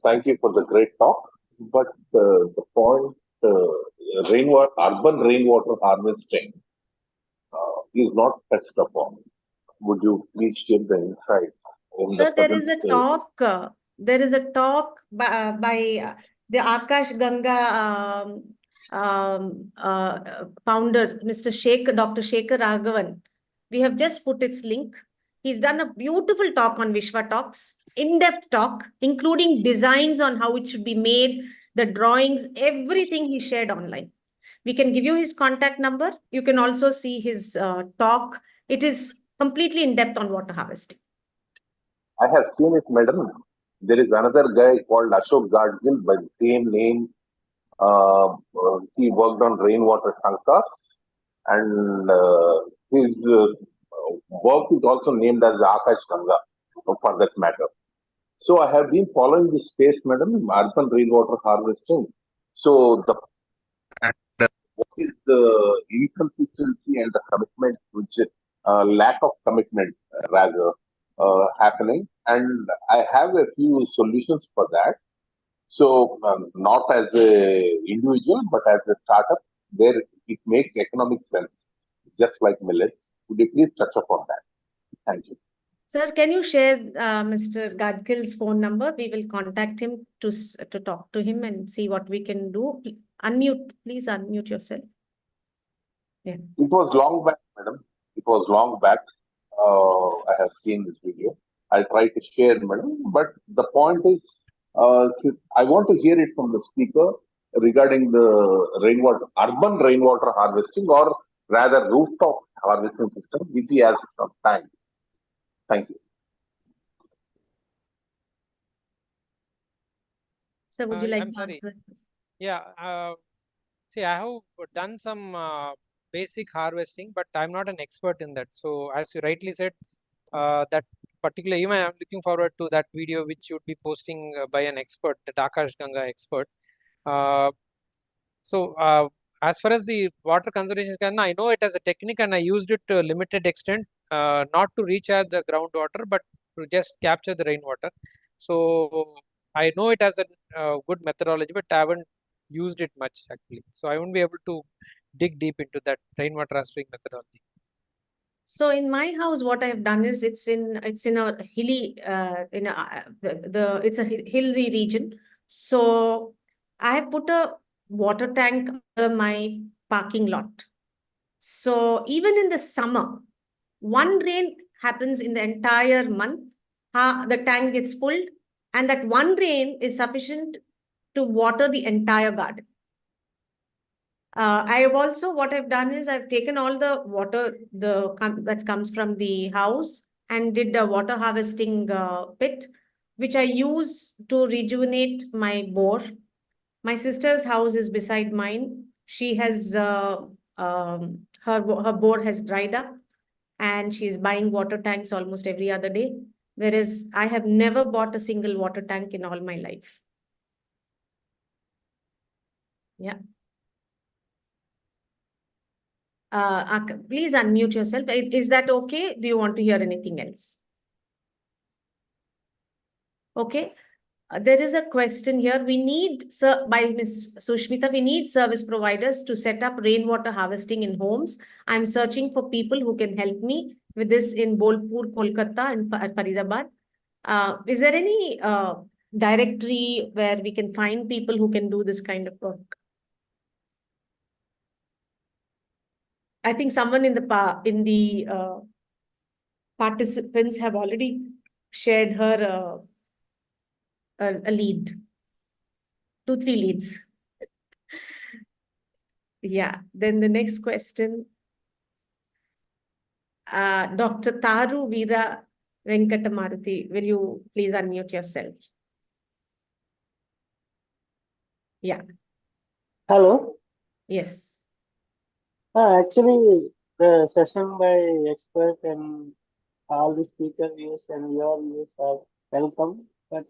[SPEAKER 6] Thank you for the great talk. But the point, urban rainwater harvesting is not touched upon. Would you please share the insights in the
[SPEAKER 3] Sir, there
[SPEAKER 6] present?
[SPEAKER 3] is a talk. There is a talk by the Akash Ganga founder, Dr. Shekhar Raghavan. We have just put its link. He's done a beautiful talk on WishwaTalks, in-depth talk, including designs on how it should be made, the drawings, everything he shared online. We can give you his contact number. You can also see his talk. It is completely in-depth on water harvesting.
[SPEAKER 6] I have seen it, madam. There is another guy called Ashok Gadgil by the same name. He worked on rainwater tankas, and his work is also named as Akash Ganga, for that matter. So I have been following this space, madam, urban rainwater harvesting. So what is the inconsistency and the commitment, which lack of commitment rather happening? And I have a few solutions for that. So not as a individual, but as a startup, where it makes economic sense, just like millets. Could you please touch upon that? Thank you.
[SPEAKER 3] Sir, can you share Mr. Gadgil's phone number? We will contact him to talk to him and see what we can do. Please unmute yourself. Yeah.
[SPEAKER 6] It was long back, madam. It was long back. I have seen this video. I'll try to share, madam. But the point is, I want to hear it from the speaker regarding the urban rainwater harvesting, or rather rooftop harvesting system, if he has some time. Thank you.
[SPEAKER 3] Sir, would you like
[SPEAKER 2] I'm
[SPEAKER 3] to
[SPEAKER 2] sorry.
[SPEAKER 3] answer?
[SPEAKER 2] Yeah. See, I have done some basic harvesting, but I'm not an expert in that. So, as you rightly said, that particular, even I'm looking forward to that video which you would be posting by an expert, the Akash Ganga expert. As far as the water conservation is concerned, I know it as a technique and I used it to a limited extent, not to recharge the groundwater, but to just capture the rainwater. So I know it as a good methodology, but I haven't used it much actually. So I won't be able to dig deep into that rainwater harvesting methodology.
[SPEAKER 3] So in my house, what I've done is it's in a hilly it's a hilly region. So I have put a water tank under my parking lot. So even in the summer, one rain happens in the entire month, the tank gets full, and that one rain is sufficient to water the entire garden. I have also, what I've done is I've taken all the water that comes from the house and did a water harvesting pit, which I use to rejuvenate my bore. My sister's house is beside mine. She has her bore has dried up, and she's buying water tanks almost every other day, whereas I have never bought a single water tank in all my life. Yeah. Please unmute yourself. Is that okay? Do you want to hear anything else? Okay. There is a question here. We need, sir, by Ms. Sushmita, we need service providers to set up rainwater harvesting in homes. I'm searching for people who can help me with this in Bolpur, Kolkata, and Faridabad. Is there any directory where we can find people who can do this kind of work? I think someone in the participants have already shared her a lead, 2-3 leads. Yeah, then the next question. Dr. Taru Veera Venkatamaruthi, will you please unmute yourself? Yeah,
[SPEAKER 7] Hello.
[SPEAKER 3] yes.
[SPEAKER 7] Actually, the session by expert and all the speaker views and your views are welcome. But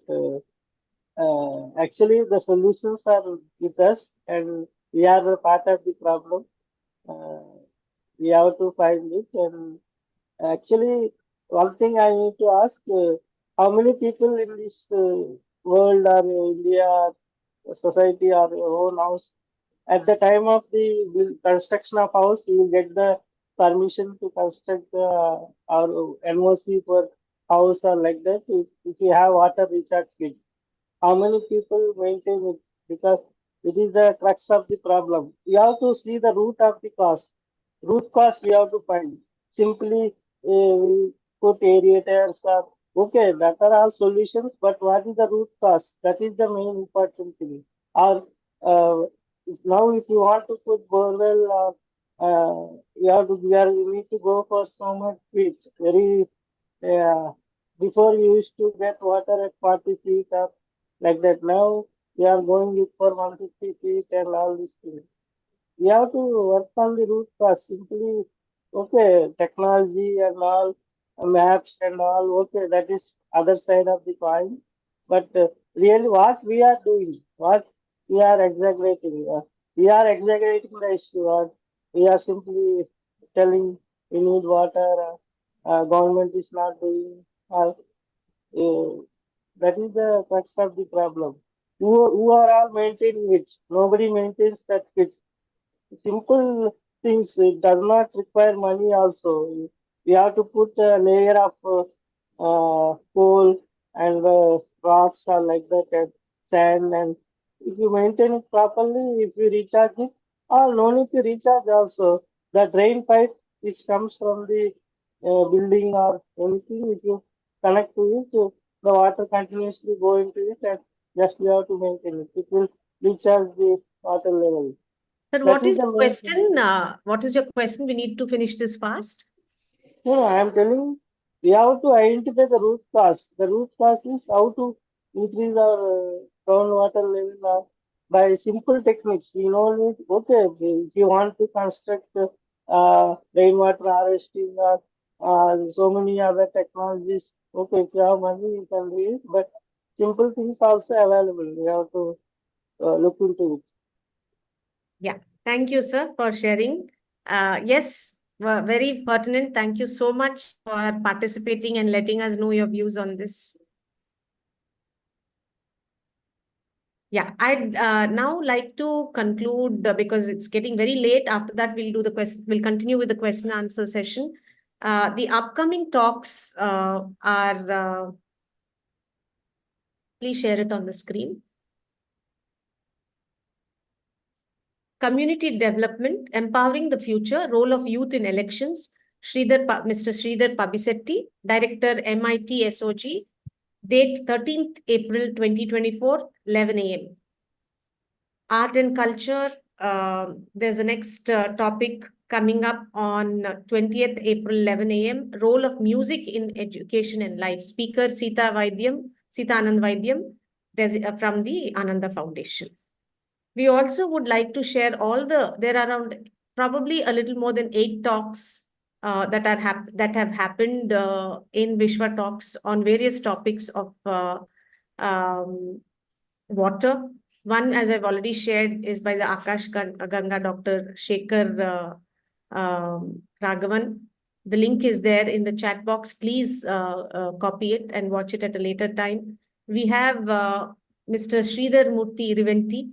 [SPEAKER 7] actually, the solutions are with us, and we are a part of the problem. Uh, we have to find it. And actually, one thing I need to ask: how many people in this world or India society or your own house at the time of the construction of house, you will get the permission to construct our NOC for house or like that. If you have water recharge kit, how many people maintain it? Because it is the crux of the problem. You have to see the root of the cause. Root cause we have to find. Simply we put aerators or okay, that are all solutions, but what is the root cause? That is the main important thing. Or now if you want to put borewell, you need to go for so much feet. Very before you used to get water at 40 feet or like that. Now we are going it for 150 feet and all these things. We have to work on the root cause. Simply, okay, technology and all, maps and all, okay, that is other side of the coin. But really, what we are doing, what we are exaggerating, we are exaggerating the issue, or we are simply telling we need water, government is not doing, or that is the crux of the problem. Who are all maintaining it? Nobody maintains that fit. Simple things, it does not require money also. We have to put a layer of coal and rocks or like that and sand, and if you maintain it properly, if you recharge it, or no need to recharge also, the drain pipe which comes from the building or anything, if you connect to it, the water continuously go into it, and just you have to maintain it. It will recharge the water level.
[SPEAKER 3] Sir,
[SPEAKER 7] That
[SPEAKER 3] what
[SPEAKER 7] is
[SPEAKER 3] is
[SPEAKER 7] the
[SPEAKER 3] your
[SPEAKER 7] main
[SPEAKER 3] question? What is your question? We need to finish this fast.
[SPEAKER 7] No, I am telling we have to identify the root cause. The root cause is how to increase our groundwater level by simple techniques. You know, okay, if you want to construct rainwater harvesting or so many other technologies, okay, if you have money, you can do it. But simple things also available. We have to look into it.
[SPEAKER 3] Yeah, thank you, sir, for sharing. Yes, very pertinent. Thank you so much for participating and letting us know your views on this. Yeah, I'd now like to conclude because it's getting very late. After that, we'll do the question. We'll continue with the question answer session. The upcoming talks are. Please share it on the screen. Community development, empowering the future, role of youth in elections. Mr. Sridhar Pabisetti, Director, MIT SOG, date 13th April 2024, 11 a.m. Art and culture, there's a next topic coming up on 20th April, 11 a.m. Role of music in education and life. Speaker Sita Anand Vaidyam from the Ananda Foundation. We also would like to share there are around probably a little more than 8 talks that have happened in WishwaTalks on various topics of water. One, as I've already shared, is by the Akash Ganga Dr. Shekhar Raghavan. The link is there in the chat box. Please copy it and watch it at a later time. We have Mr. Sridhar Murthy Iriventi.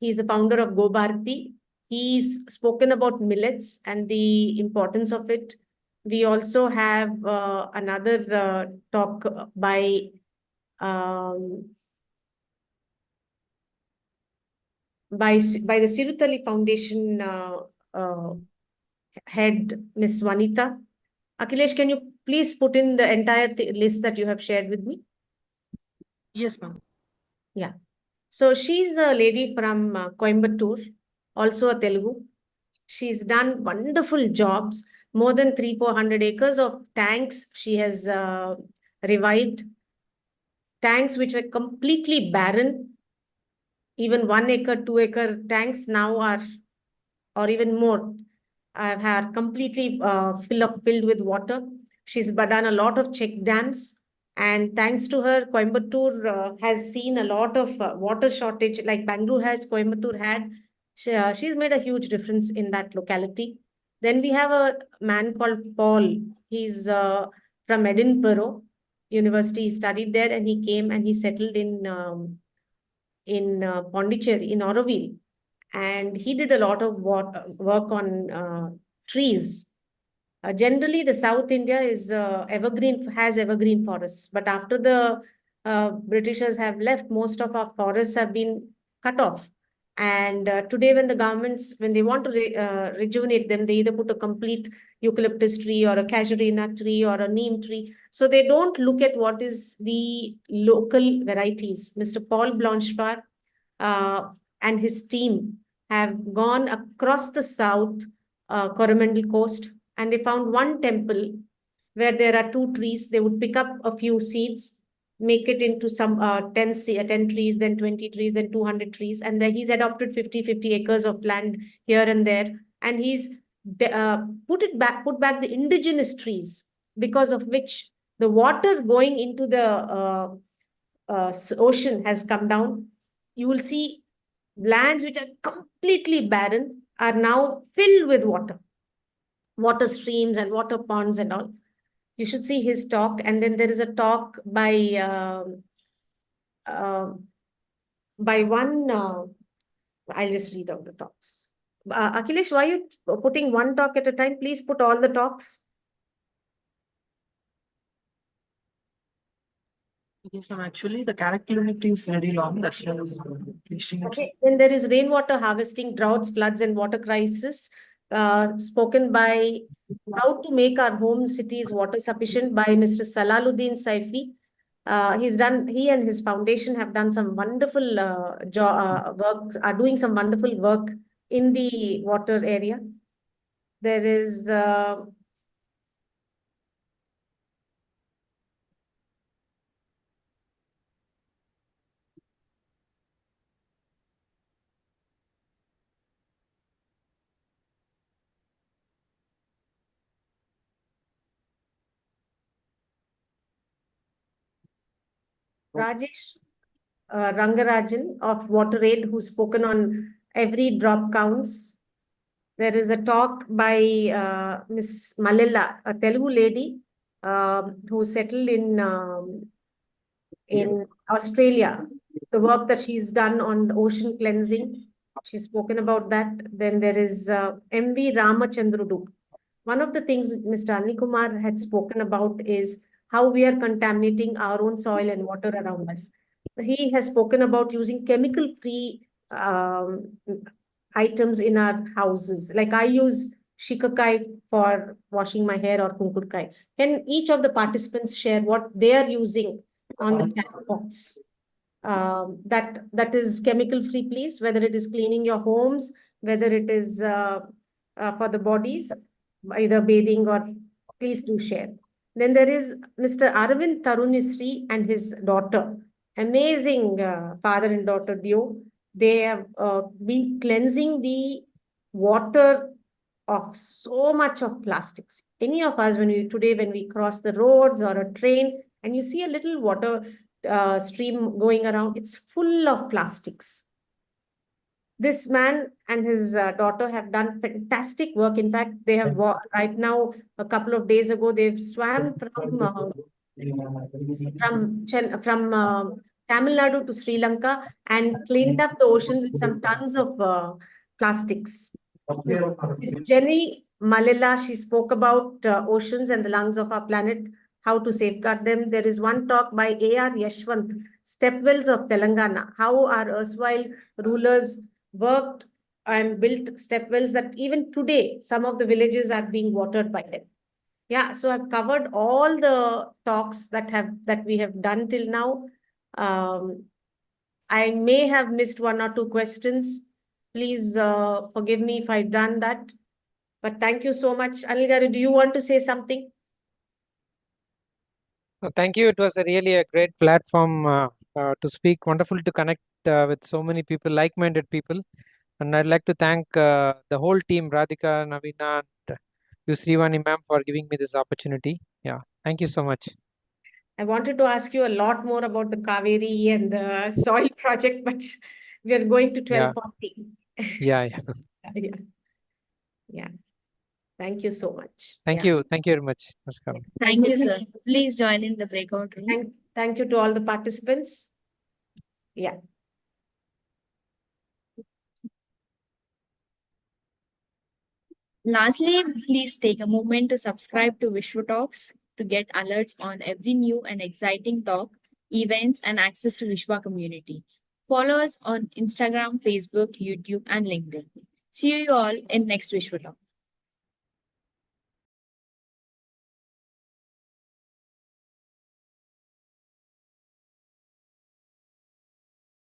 [SPEAKER 3] He's the founder of Go Bharati. He's spoken about millets and the importance of it. We also have another talk by the Sirutali Foundation head, Miss Vanita. Akhilesh, can you please put in the entire list that you have shared with me?
[SPEAKER 8] Yes, ma'am.
[SPEAKER 3] Yeah. So she's a lady from Coimbatore, also a Telugu. She's done wonderful jobs. More than 300-400 acres of tanks she has revived. Tanks which were completely barren. Even 1 acre, 2 acre tanks now are, or even more, are completely filled with water. She's done a lot of check dams. And thanks to her, Coimbatore has seen a lot of water shortage, like Bangalore has, Coimbatore had. She's made a huge difference in that locality. Then we have a man called Paul. He's from Edinburgh University. He studied there and he came and he settled in Pondicherry, in Auroville. And he did a lot of work on trees. Generally, the South India is has evergreen forests, but after the Britishers have left, most of our forests have been cut off. And today, when the governments, when they want to rejuvenate them, they either put a complete eucalyptus tree or a casuarina tree or a neem tree. So they don't look at what is the local varieties. Mr. Paul Blanchefard and his team have gone across the South Coromandel coast, and they found one temple where there are 2 trees. They would pick up a few seeds, make it into some 10 trees, then 20 trees, then 200 trees. And then he's adopted 50 acres of land here and there. And he's put back the indigenous trees, because of which the water going into the ocean has come down. You will see lands which are completely barren are now filled with water streams and water ponds and all. You should see his talk. And then there is a talk by one, I'll just read out the talks. Akhilesh, why are you putting one talk at a time? Please put all the talks.
[SPEAKER 8] Yes, ma'am. Actually, the character limit is very long. That's why I was listing it.
[SPEAKER 3] Okay. Then there is rainwater harvesting, droughts, floods, and water crisis, spoken by how to make our home cities water sufficient by Mr. Salaluddin Saifi. He and his foundation have done some wonderful works, are doing some wonderful work in the water area. There is Rajesh Rangarajan of WaterAid, who's spoken on every drop counts. There is a talk by Miss Malilla, a Telugu lady who settled in Australia. The work that she's done on ocean cleansing, she's spoken about that. Then there is M.V. Ramachandrudu. One of the things Mr. Anil had spoken about is how we are contaminating our own soil and water around us. He has spoken about using chemical-free items in our houses. Like I use shikakai for washing my hair, or kunkurkai. Can each of the participants share what they are using on the chat box? That is chemical-free, please, whether it is cleaning your homes, whether it is for the bodies, either bathing, or please do share. Then there is Mr. Arvind Tarunisri and his daughter. Amazing father and daughter duo. They have been cleansing the water of so much of plastics. Any of us, when we cross the roads or a train, and you see a little water stream going around, it's full of plastics. This man and his daughter have done fantastic work. In fact, they have right now, a couple of days ago, they've swam from Tamil Nadu to Sri Lanka and cleaned up the ocean with some tons of plastics. Miss Jenny Malilla, she spoke about oceans and the lungs of our planet, how to safeguard them. There is one talk by A.R. Yashwant, Stepwells of Telangana, how our erstwhile rulers worked and built stepwells that even today, some of the villages are being watered by them. Yeah, so I've covered all the talks that we have done till now. I may have missed one or two questions. Please forgive me if I've done that. But thank you so much. Anil Garu, do you want to say something?
[SPEAKER 2] Thank you. It was really a great platform to speak. Wonderful to connect with so many people, like-minded people. And I'd like to thank the whole team, Radhika, Navina, and Srivan Imam for giving me this opportunity. Yeah, thank you so much.
[SPEAKER 3] I wanted to ask you a lot more about the Kaveri and the soil project, but we are going to
[SPEAKER 2] Yeah.
[SPEAKER 3] 12:40.
[SPEAKER 2] Yeah.
[SPEAKER 3] Yeah. Yeah. Thank you so much.
[SPEAKER 2] Thank
[SPEAKER 3] Yeah.
[SPEAKER 2] you. Thank you very much. Namaskaram.
[SPEAKER 1] Thank you, sir. Please join in the breakout room.
[SPEAKER 3] Thank you to all the participants. Yeah.
[SPEAKER 1] Lastly, please take a moment to subscribe to WishwaTalks to get alerts on every new and exciting talk, events, and access to Vishwa community. Follow us on Instagram, Facebook, YouTube, and LinkedIn. See you all in next WishwaTalk.